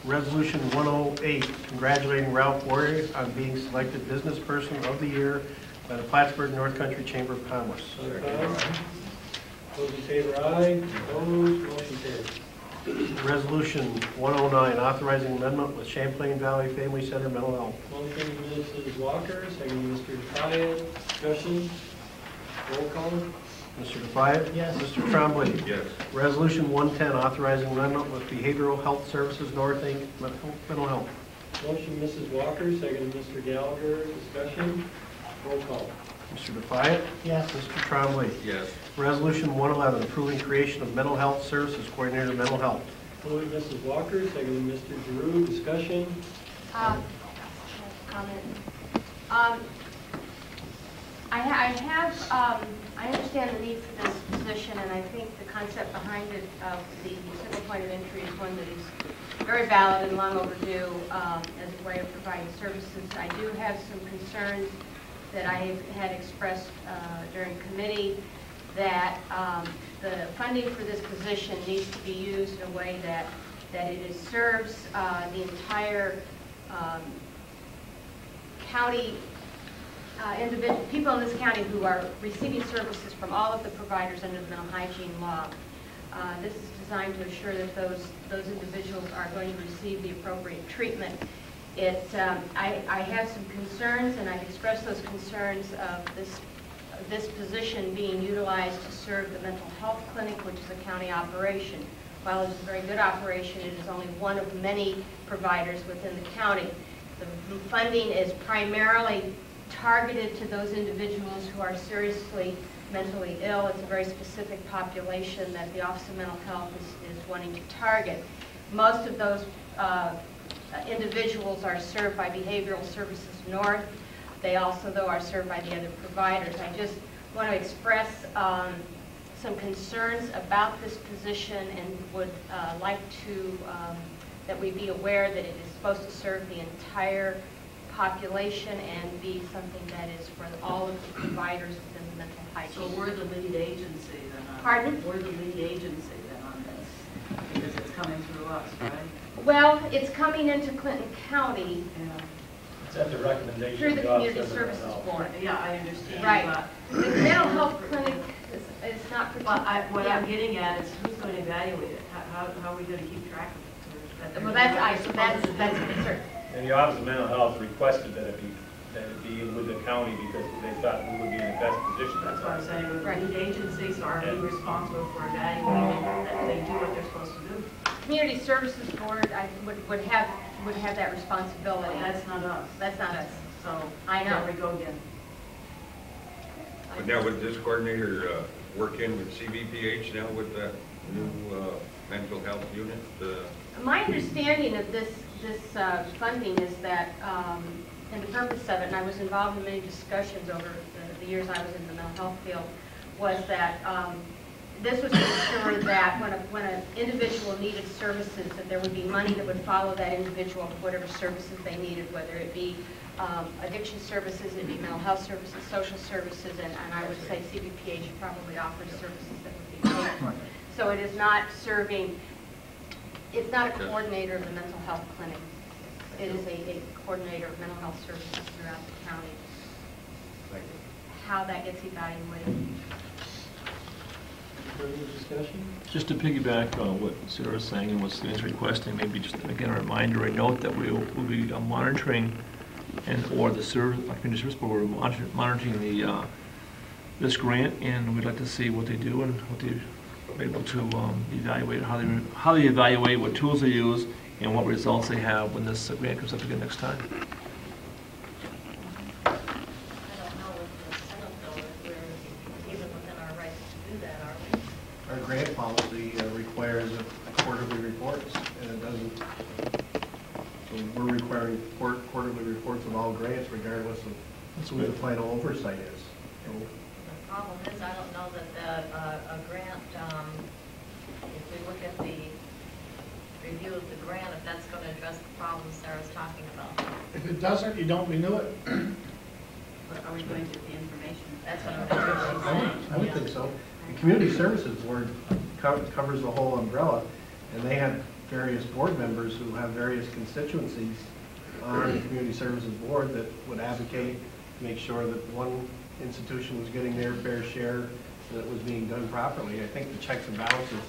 Resolution 108, congratulating Ralph Warrior on being selected Business Person of the Year by the Plattsburgh North Country Chamber of Commerce. 5-5. Those in favor, aye. Opposed, motion carries. Resolution 109, authorizing amendment with Champlain Valley Family Center Mental Health. Motion, Mrs. Walker, second, Mr. Defiant. Discussion. Roll call. Mr. Defiant? Yes. Mr. Trombley? Yes. Resolution 110, authorizing amendment with Behavioral Health Services North Inc. Mental Health. Motion, Mrs. Walker, second, Mr. Gallagher. Discussion. Roll call. Mr. Defiant? Yes. Mr. Trombley? Yes. Resolution 111, approving creation of Mental Health Services Coordinator Mental Health. Moved, Mrs. Walker, second, Mr. Giroux. Discussion. Comment. I understand the need for this position, and I think the concept behind it, the single point of entry, is one that is very valid and long overdue as a way of providing services. I do have some concerns that I had expressed during committee, that the funding for this position needs to be used in a way that it serves the entire county, people in this county who are receiving services from all of the providers under the mental hygiene law. This is designed to assure that those individuals are going to receive the appropriate treatment. I have some concerns, and I've expressed those concerns of this position being utilized to serve the mental health clinic, which is a county operation. While it is a very good operation, it is only one of many providers within the county. The funding is primarily targeted to those individuals who are seriously mentally ill. It's a very specific population that the Office of Mental Health is wanting to target. Most of those individuals are served by Behavioral Services North. They also, though, are served by the other providers. I just want to express some concerns about this position, and would like to that we be aware that it is supposed to serve the entire population and be something that is for all of the providers within the mental hygiene. So we're the lead agency then on Pardon? We're the lead agency then on this, because it's coming through us, right? Well, it's coming into Clinton County It's at the recommendation through of the the Office Community of Mental Services Health. Board. Yeah, I understand. Right. The mental health clinic is not Well, what I'm getting at is who's going to evaluate it? How are we going to keep track of it? Well, that's a concern. And the Office of Mental Health requested that it be with the county because they thought we would be in the best position. That's what I'm saying, with Right. lead agencies are being responsible for evaluating that they do what they're supposed to do. Community Services Board, would have that responsibility. But that's not us. That's not us. So, I know. there we go again. But now would this coordinator work in with CVPH now with that new mental health unit? My understanding of this funding is that, and the purpose of it, and I was involved in many discussions over the years I was in the mental health field, was that this was to ensure that when an individual needed services, that there would be money that would follow that individual to whatever services they needed, whether it be addiction services, it be mental health services, social services, and I would say CBPH probably offers services that would be paid for. So it is not serving, it's not a coordinator of the mental health clinic. It is a coordinator of mental health services throughout the county. How that gets evaluated. Further discussion? Just to piggyback on what Sarah's saying and what Stan's requesting, maybe just again a reminder, a note that we'll be monitoring or the community service board will be monitoring this grant, and we'd like to see what they do and what they're able to evaluate, how they evaluate, what tools they use, and what results they have when this grant comes up again next time. I don't know if we're even within our rights to do that, are we? Our grant policy requires quarterly reports, and it doesn't, so we're requiring quarterly reports of all grants regardless of what the final oversight is. So The problem is, I don't know that a grant, if we look at the review of the grant, if that's going to address the problems Sarah's talking about. If it doesn't, you don't renew it. But are we going to get the information? That's what I'm I would think so. The Community Services Board covers the whole umbrella, and they have various board members who have various constituencies on the Community Services Board that would advocate to make sure that one institution was getting their fair share, that it was being done properly. I think the checks and balances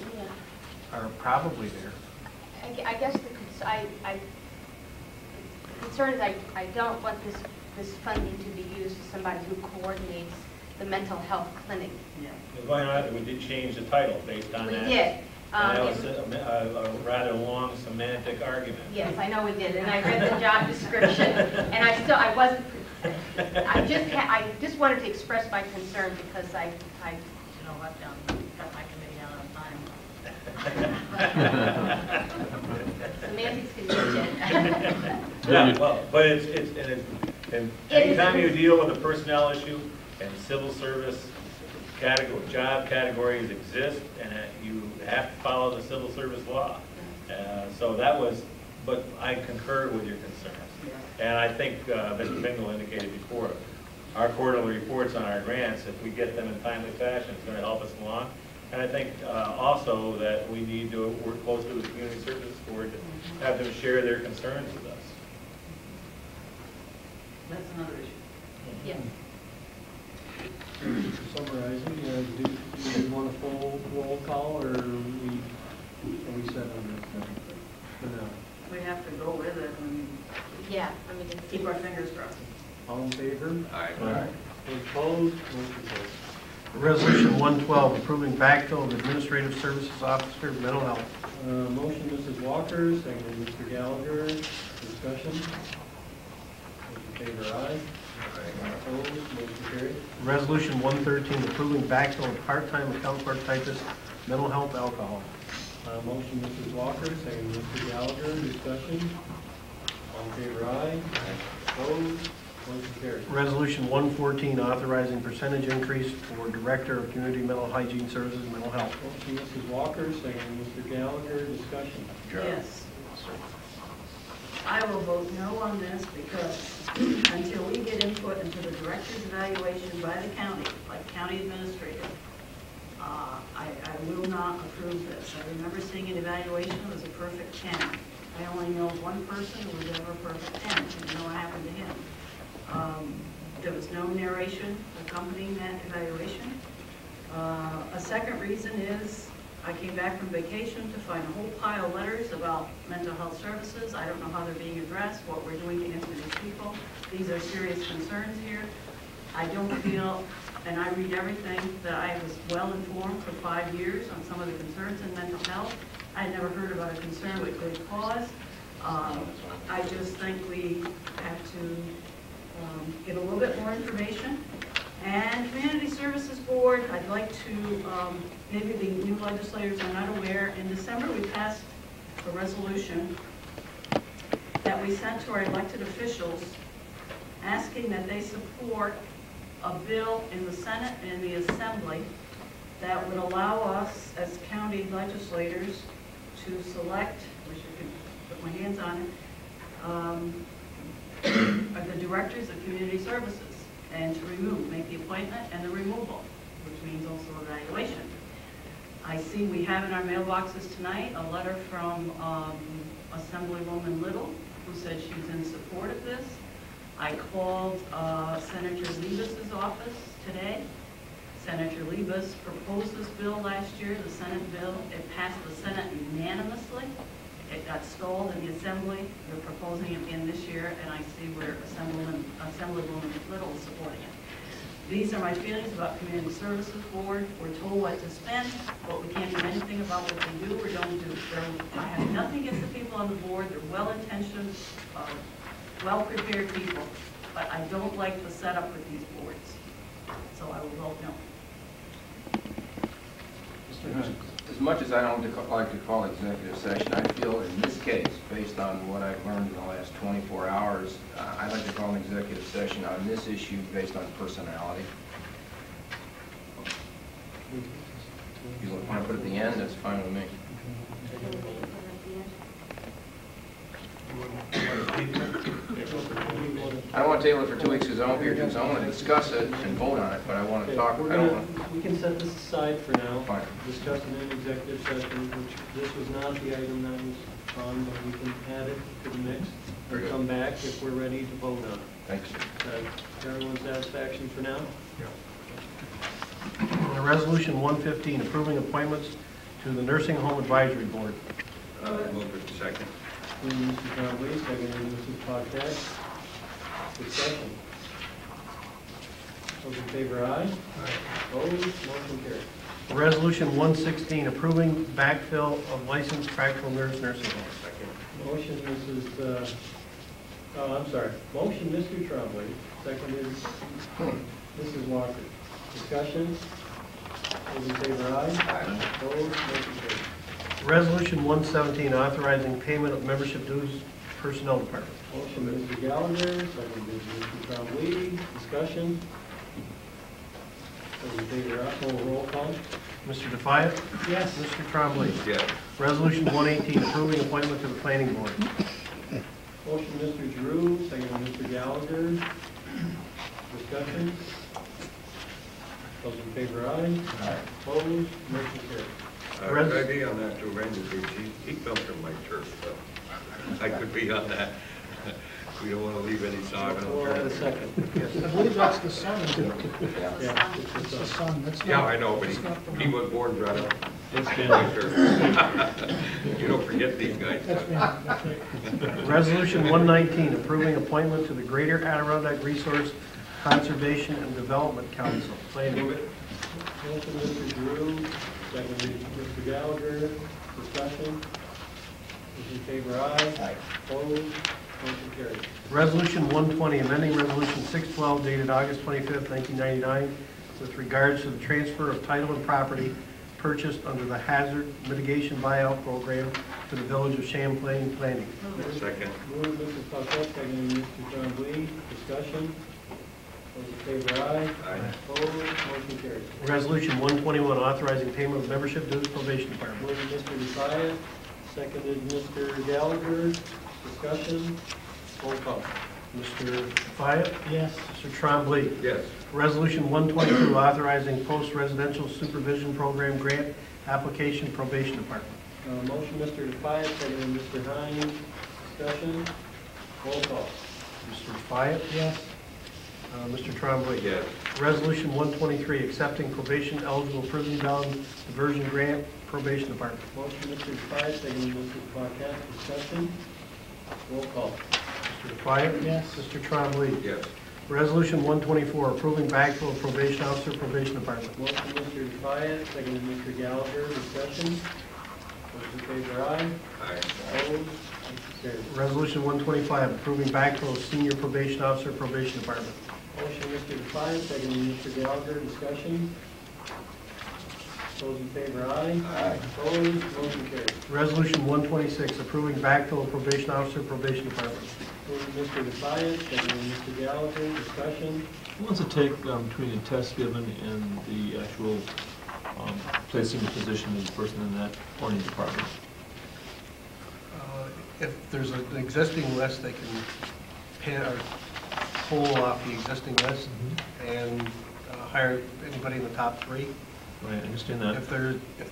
are probably there. I guess the concern is I don't want this funding to be used as somebody who coordinates the mental health clinic. Yeah. Going on, we did change the title based on that. We did. And that was a rather long semantic argument. Yes, I know we did, and I read the job description, and I just wanted to express my concern because I You know, I've got my committee out on time. semantics can be dead. Yeah, well, but and anytime you deal with a personnel issue and civil service job categories exist, and you have to follow the civil service law. So that was, but I concur with your concerns. And I think Mr. Bingle indicated before, our quarterly reports on our grants, if we get them in timely fashion, it's going to help us along. And I think also that we need to work closely with the Community Services Board to have them share their concerns with us. That's another issue. Yes. Summarizing, do you want a full roll call, or are we set on this for now? We have to go with it and Yeah, I mean, keep our fingers crossed. All in favor? Aye. Opposed? Motion carries. Resolution 112, approving backfill of Administrative Services Officer, Mental Health. Motion, Mrs. Walker, second, Mr. Gallagher. Discussion? Those in favor, aye. Opposed? Motion carries. Resolution 113, approving backfill of part-time account clerk typist, Mental Health Alcohol. Motion, Mrs. Walker, second, Mr. Gallagher. Discussion? All in favor, aye. Opposed? Motion carries. Resolution 114, authorizing percentage increase for Director of Community Mental Hygiene Services, Mental Health. Motion, Mrs. Walker, second, Mr. Gallagher. Discussion? Yes. I will vote no on this because until we get input into the director's evaluation by the county, like county administrator, I will not approve this. I remember seeing an evaluation, it was a perfect 10. I only know one person who was ever a perfect 10, and you know what happened to him. There was no narration accompanying that evaluation. A Second reason is I came back from vacation to find a whole pile of letters about mental health services. I don't know how they're being addressed, what we're doing to answer these people. These are serious concerns here. I don't feel, and I read everything, that I was well informed for 5 years on some of the concerns in mental health. I had never heard about a concern with good cause. I just think we have to get a little bit more information. And Community Services Board, I'd like to, maybe the new legislators are not aware, in December we passed a resolution that we sent to our elected officials asking that they support a bill in the Senate and the Assembly that would allow us as county legislators to select, which I can put my hands on it, are the directors of community services, and to make the appointment and the removal, which means also evaluation. I see we have in our mailboxes tonight a letter from Assemblywoman Little, who said she's in support of this. I called Senator Liebus's office today. Senator Liebus proposed this bill last year, the Senate bill. It passed the Senate unanimously. It got stalled in the Assembly. They're proposing it again this year, and I see where Assemblywoman Little is supporting it. These are my feelings about Community Services Board. We're told what to spend, but we can't do anything about what they do or don't do. I have nothing against the people on the board. They're well-intentioned, well-prepared people, but I don't like the setup with these boards. So I will vote no. As much as I don't like to call executive session, I feel in this case, based on what I've learned in the last 24 hours, I'd like to call an executive session on this issue based on personality. If you want to put it at the end, that's fine with me. I don't want to table it for 2 weeks because I won't be here because I want to discuss it and vote on it, but I want to talk. We can set this aside for now. Fine. Discuss it in executive session, which this was not the item that was on, but we can add it to the mix or come back if we're ready to vote on it. Thanks. To everyone's satisfaction for now? And Resolution 115, approving appointments to the Nursing Home Advisory Board. Move it second. Mr. John Lee, seconded Mrs. Paquette. Discussion. Those in favor, aye. Opposed, motion carried. Resolution 116, approving backfill of licensed practical nurse nursing homes. Motion, Motion, Mr. Trombley, seconded Mrs. Walker. Discussion. Those in favor, aye. Opposed, motion carried. Resolution 117, authorizing payment of membership dues, Personnel Department. Motion, Mr. Gallagher, seconded Mr. Trombley. Discussion. Those in favor, aye. Roll call. Mr. Defiant? Yes. Mr. Trombley? Yes. Resolution 118, approving appointment to the Planning Board. Motion, Mr. Drew, seconded Mr. Gallagher. Discussion. Those in favor, aye. Aye. Opposed, motion carried. Could I be on that too, Randy? He comes from my church, so I could be on that. We don't want to leave any sod We'll add a unturned. second. I believe that's the son, isn't it? Yeah, It's the son, that's not. Yeah, I know, but that's not the he was born right up. It's in been- my church. You don't forget these guys. That's me, that's right. Resolution 119, approving appointment to the Greater Adirondack Resource Conservation and Development Council. Planning. Move it. Motion, Mr. Drew, seconded Mr. Gallagher. Discussion. Those in favor, aye. Aye. Opposed, motion carried. Resolution 120, amending Resolution 612 dated August 25th, 1999, with regards to the transfer of title and property purchased under the Hazard Mitigation Buyout Program to the Village of Champlain Planning. Second. Moved, Mrs. Paquette, seconded Mr. Trombley. Discussion. Those in favor, aye. Aye. Opposed, motion carried. Resolution 121, authorizing payment of membership dues, Probation Department. Moved, Mr. Defiant, seconded Mr. Gallagher. Discussion. Roll call. Mr. Defiant? Yes. Mr. Trombley? Yes. Resolution 122, authorizing post-residential supervision program grant application, Probation Department. Motion, Mr. Defiant, seconded Mr. Hines. Discussion. Roll call. Mr. Defiant? Yes. Mr. Trombley? Yes. Resolution 123, accepting probation eligible prison bound diversion grant, probation department. Motion, Mr. Defiant, seconded Mrs. Paquette. Discussion. Roll call. Mr. Defiant? Yes. Mr. Trombley? Yes. Resolution 124, approving backfill of probation officer, probation department. Motion, Mr. Defiant, seconded Mr. Gallagher. Discussion. Those in favor, aye. Aye. Opposed? Motion carries. Resolution 125, approving backfill of senior probation officer, probation department. Motion, Mr. Defiant, seconded Mr. Gallagher. Discussion. Those in favor, aye. Aye. Opposed? Motion carries. Resolution 126, approving backfill of probation officer, probation department. Motion, Mr. Defiant, seconded Mr. Gallagher. Discussion. What's the take between the test given and the actual placing the position as a person in that warning department? If there's an existing list, they can pull off the existing list and hire anybody in the top 3. Right, I understand that. If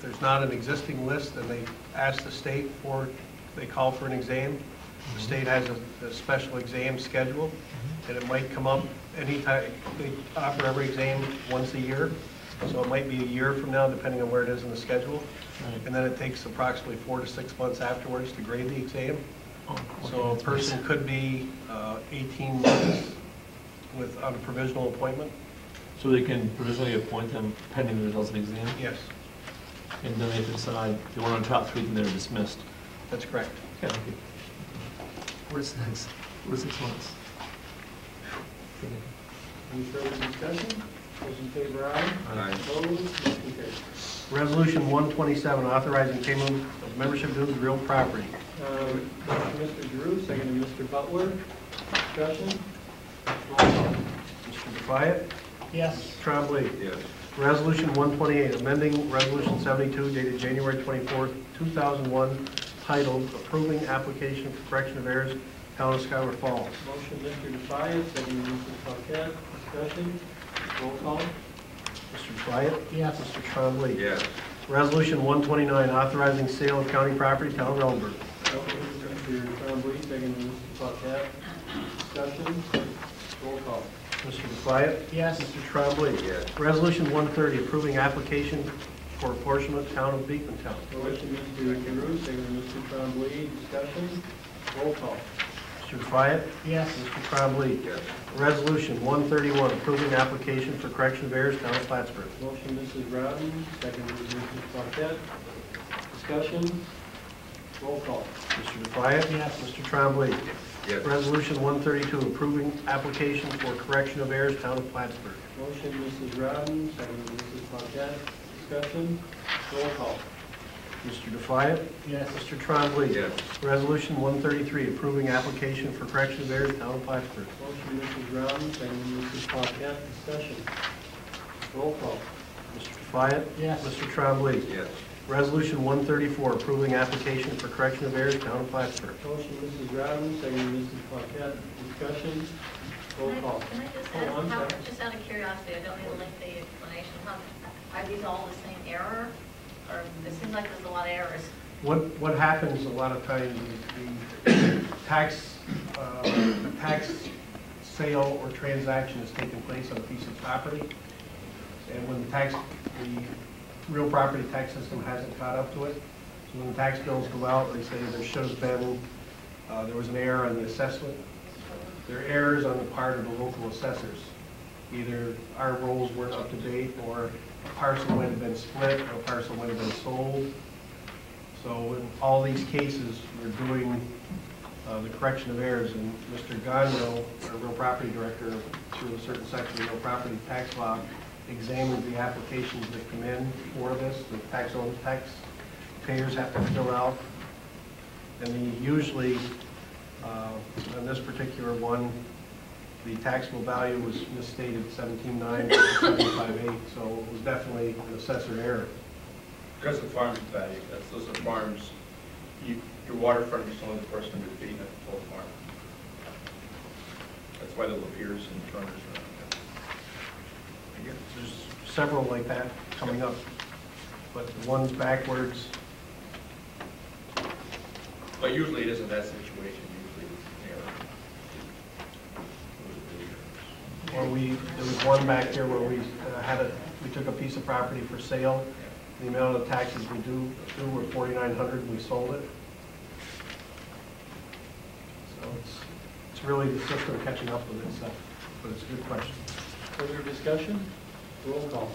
there's not an existing list, then they ask the state they call for an exam. The state has a special exam schedule, and it might come up anytime. They offer every exam once a year, so it might be a year from now, depending on where it is in the schedule. Right. And then it takes approximately 4 to 6 months afterwards to grade the exam. Oh, So a person could be 18 months on a provisional appointment. So they can provisionally appoint them pending the results of the exam? Yes, And then they have to decide if they want on top 3, then they're dismissed. that's correct. Okay. What is next? What is 6 months? Any further discussion? Those in favor, aye. Aye. Opposed? Motion carries. Resolution 127, authorizing payment of membership dues real property. Motion, Mr. Drew, seconded Mr. Butler. Discussion. Roll call. Mr. Defiant? Yes. Trombley? Yes. Resolution 128, amending Resolution 72 dated January 24, 2001, titled Approving Application for Correction of Errors, Town of Schuyler Falls. Motion, Mr. Defiant, seconded Mrs. Paquette. Discussion. Roll call. Mr. Defiant? Yes. Mr. Trombley? Yes. Resolution 129, authorizing sale of county property, Town of Ellenburg. Motion, Mr. Trombley, seconded Mrs. Paquette. Discussion. Roll call. Mr. Defiant? Yes. Mr. Trombley? Yes. Resolution 130, approving application for apportionment, Town of Beekmantown. Motion, Mr. Drew, seconded Mr. Trombley. Discussion. Roll call. Mr. Defiant? Yes. Mr. Trombley? Yes. Resolution 131, approving application for correction of errors, Town of Plattsburgh. Motion, Mrs. Rowden, seconded Mrs. Paquette. Discussion. Roll call. Mr. Defiant? Yes. Mr. Trombley? Yes. Resolution 132, approving application for correction of errors, Town of Plattsburgh. Motion, Mrs. Rowden, seconded Mrs. Paquette. Discussion. Roll call. Mr. Defiant? Yes. Mr. Trombley? Yes. Resolution 133, approving application for correction of errors, Town of Plattsburgh. Motion, Mrs. Rowden, seconded Mrs. Paquette. Discussion. Roll call. Mr. Defiant? Yes. Mr. Trombley? Yes. Resolution 134, approving application for correction of errors, Town of Plattsburgh. Motion, Mrs. Rowden, seconded Mrs. Paquette. Discussion. Roll call. Can I just Oh, I'm ask, how, sorry. just out of curiosity, I don't need a lengthy explanation, are these all the same error? Or it seems like there's a lot of errors. What happens a lot of times is the tax sale or transaction is taking place on a piece of property, and when the real property tax system hasn't caught up to it, so when the tax bills go out, they say there should have been, there was an error on the assessment. There are errors on the part of the local assessors. Either our rolls weren't up to date, or a parcel might have been split, or a parcel might have been sold. So in all these cases, we're doing the correction of errors, and Mr. Gonro, our real property director, through a certain section of real property tax law, examines the applications that come in for this, the taxpayers have to fill out. And usually, on this particular one, the taxable value was misstated 17.9 versus 75.8, so it was definitely an assessor error. Because of farm value, those are farms, your waterfront is only the first 100 feet, not the full farm. That's why the Lapeers and Turners are on that. There's several like that coming up, but the ones backwards, But usually it isn't that situation, usually it's an error. Those are big errors. where there was one back here where we we took a piece of property for sale. The amount of taxes we due were $4,900 and we sold it. So it's really the system catching up with itself, but it's a good question. Further discussion? Roll call.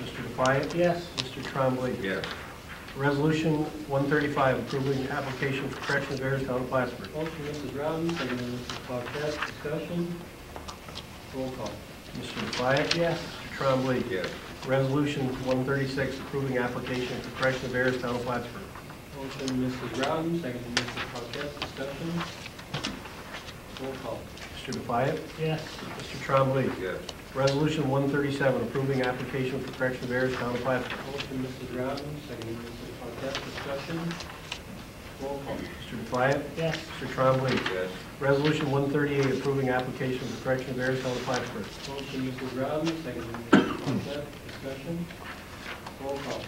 Mr. Defiant? Yes. Mr. Trombley? Yes. Resolution 135, approving application for correction of errors, Town of Plattsburgh. Motion, Mrs. Rowden, second by Mrs. Paquette. Discussion? Roll call. Mr. Defiant? Yes. Mr. Trombley? Yes. Resolution 136, approving application for correction of errors, Town of Plattsburgh. Motion, Mrs. Rowden, second by Mrs. Paquette. Discussion? Roll call. Mr. Defiant? Yes. Mr. Trombley? Yes. Resolution 137, approving application for correction of errors, Town of Plattsburgh. Motion, Mrs. Rowden, second by Mrs. Paquette. Discussion? Roll call. Mr. Defiant? Yes. Mr. Trombley? Yes. Resolution 138, approving application for correction of errors, Town of Plattsburgh. Motion, Mrs. Rowden, second by Mrs. Paquette. Discussion? Roll call.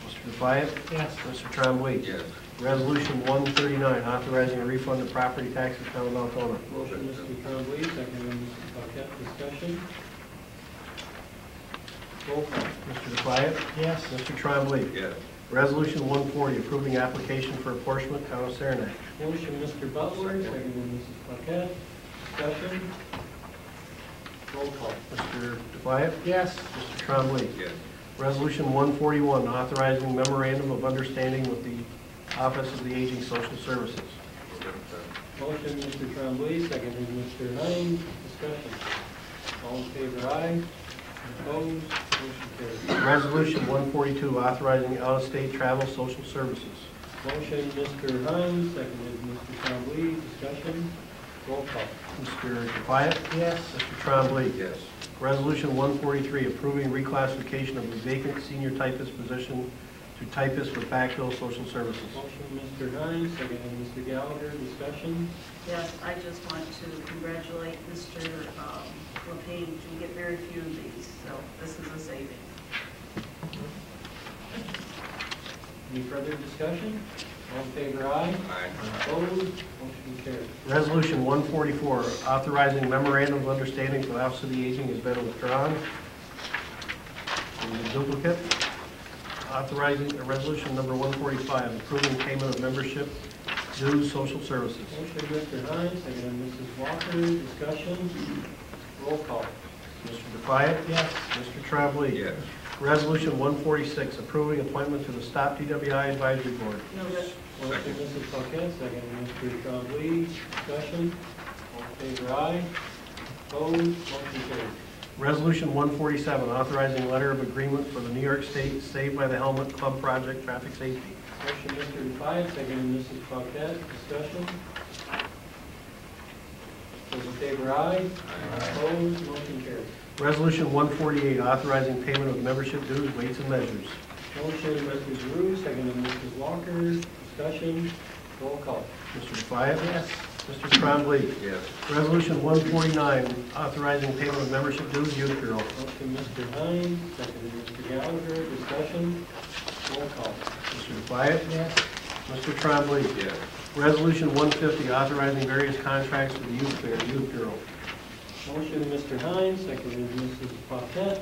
Mr. Defiant? Yes. Mr. Trombley? Yes. Resolution 139, authorizing a refund of property taxes, Town of Altoona. Motion, Mr. Trombley, second by Mrs. Paquette. Discussion? Roll call. Mr. Defiant? Yes. Mr. Trombley? Yes. Resolution 140, approving application for apportionment, Town of Saranac. Motion, Mr. Butler, second by Mrs. Paquette. Discussion? Roll call. Mr. Defiant? Yes. Mr. Trombley? Yes. Resolution 141, authorizing memorandum of understanding with the Office of the Aging Social Services. Motion, Mr. Trombley, second by Mr. Hines. Discussion? All in favor, aye. Opposed? Motion carries. Resolution 142, authorizing out-of-state travel social services. Motion, Mr. Hines, second by Mr. Trombley. Discussion? Roll call. Mr. Defiant? Yes. Mr. Trombley? Yes. Resolution 143, approving reclassification of the vacant senior typist position to typist with backfill social services. Motion, Mr. Hines, second by Mr. Gallagher. Discussion? Yes, I just want to congratulate Mr. LePage. We get very few of these, so this is a saving. Any further discussion? All in favor, aye. Aye. Opposed? Motion carries. Resolution 144, authorizing memorandum of understanding for the Office of the Aging has been withdrawn. And the duplicate. Authorizing resolution number 145, approving payment of membership dues social services. Motion, Mr. Hines, second by Mrs. Walker. Discussion? Roll call. Mr. Defiant? Yes. Mr. Trombley? Yes. Resolution 146, approving appointment to the Stop TWI Advisory Board. No, that, Motion, Mrs. Paquette, second by Mr. Trombley. Discussion? All in favor, aye. Opposed? Motion carries. Resolution 147, authorizing letter of agreement for the New York State Save by the Helmet Club Project Traffic Safety. Motion, Mr. Defiant, second by Mrs. Paquette. Discussion? Those in favor, aye. Opposed? Motion carries. Resolution 148, authorizing payment of membership dues, weights and measures. Motion, Mr. Giroux, second by Mrs. Walker. Discussion? Roll call. Mr. Defiant? Yes. Mr. Trombley? Yes. Resolution 149, authorizing payment of membership dues, Youth Bureau. Motion, Mr. Hines, second by Mr. Gallagher. Discussion? Roll call. Mr. Defiant? Yes. Mr. Trombley? Yes. Resolution 150, authorizing various contracts for the Youth Bureau. Motion, Mr. Hines, second by Mrs. Paquette.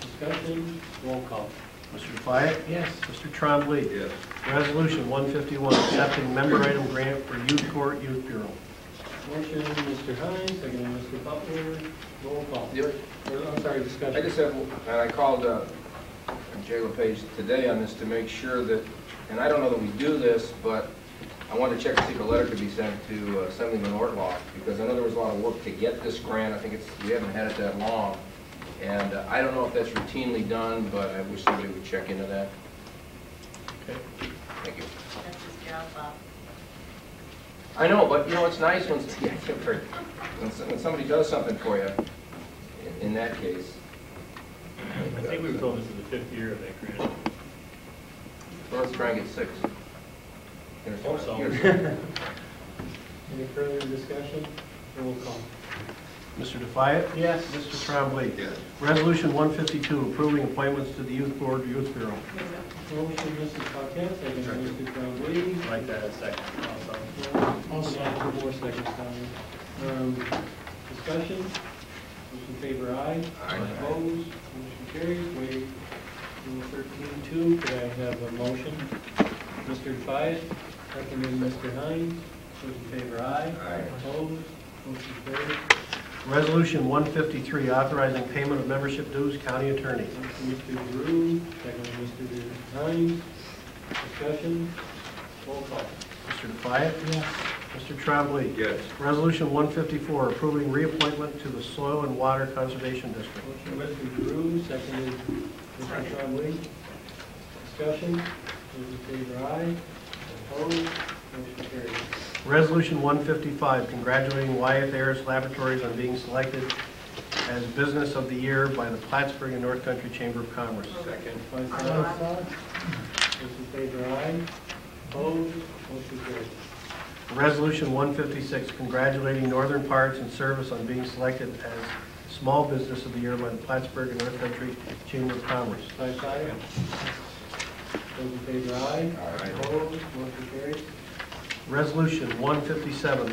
Discussion? Roll call. Mr. Defiant? Yes. Mr. Trombley? Yes. Resolution 151, accepting memorandum grant for Youth Court Youth Bureau. Motion, Mr. Hines, second by Mr. Butler. Roll call. Yep. I'm sorry, discussion. I just have, and I called Jay LePage today on this to make sure that, and I don't know that we do this, but I wanted to check to see if a letter could be sent to Assemblyman Ortloff, because I know there was a lot of work to get this grant. I think we haven't had it that long. And I don't know if that's routinely done, but I wish somebody would check into that. Okay. Thank you. That's his job, Bob. I know, but you know, it's nice when somebody does something for you, in that case. I think we were told this is the 5th year of that grant. Well, let's try and get 6. Hope so. Any further discussion? Roll call. Mr. Defiant? Yes. Mr. Trombley? Yes. Resolution 152, approving appointments to the Youth Board, Youth Bureau. Motion, Mrs. Paquette, second by Mr. Trombley. I'd like that a second also. Also, 2 more seconds, Tommy. Discussion? Those in favor, aye. Aye. Opposed, motion carries. Waive Rule 13.2. Could I have a motion? Mr. Defiant, seconded Mr. Hines. Those in favor, aye. Aye. Opposed, motion carries. Resolution 153, authorizing payment of membership dues, county attorney. Mr. Drew, seconded Mr. Hines. Discussion, roll call. Mr. Defiant? Yes. Mr. Trombley? Yes. Resolution 154, approving reappointment to the Soil and Water Conservation District. Motion Mr. Drew, seconded Mr. Trombley. Discussion, those in favor, aye. Opposed, motion carries. Resolution 155, congratulating Wyeth Ayers Laboratories on being selected as Business of the Year by the Plattsburgh and North Country Chamber of Commerce. Second. By Valentine, those in favor, aye. Opposed, motion carries. Resolution 156, congratulating Northern Parts and Service on being selected as Small Business of the Year by the Plattsburgh and North Country Chamber of Commerce. By Sire, those in favor, aye. Aye. Opposed, motion carries. Resolution 157,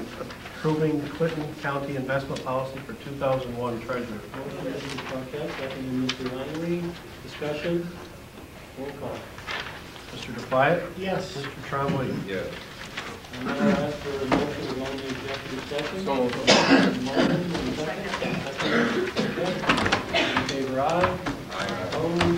approving the Clinton County Investment Policy for 2001 Treasurer. Motion Mr. Paquette, seconded Mr. Langley. Discussion, roll call. Mr. Defiant? Yes. Mr. Trombley? Yes. And now I ask for a motion to go into executive session. So moved. Motion, and second. Second. In favor, aye. Aye. Opposed,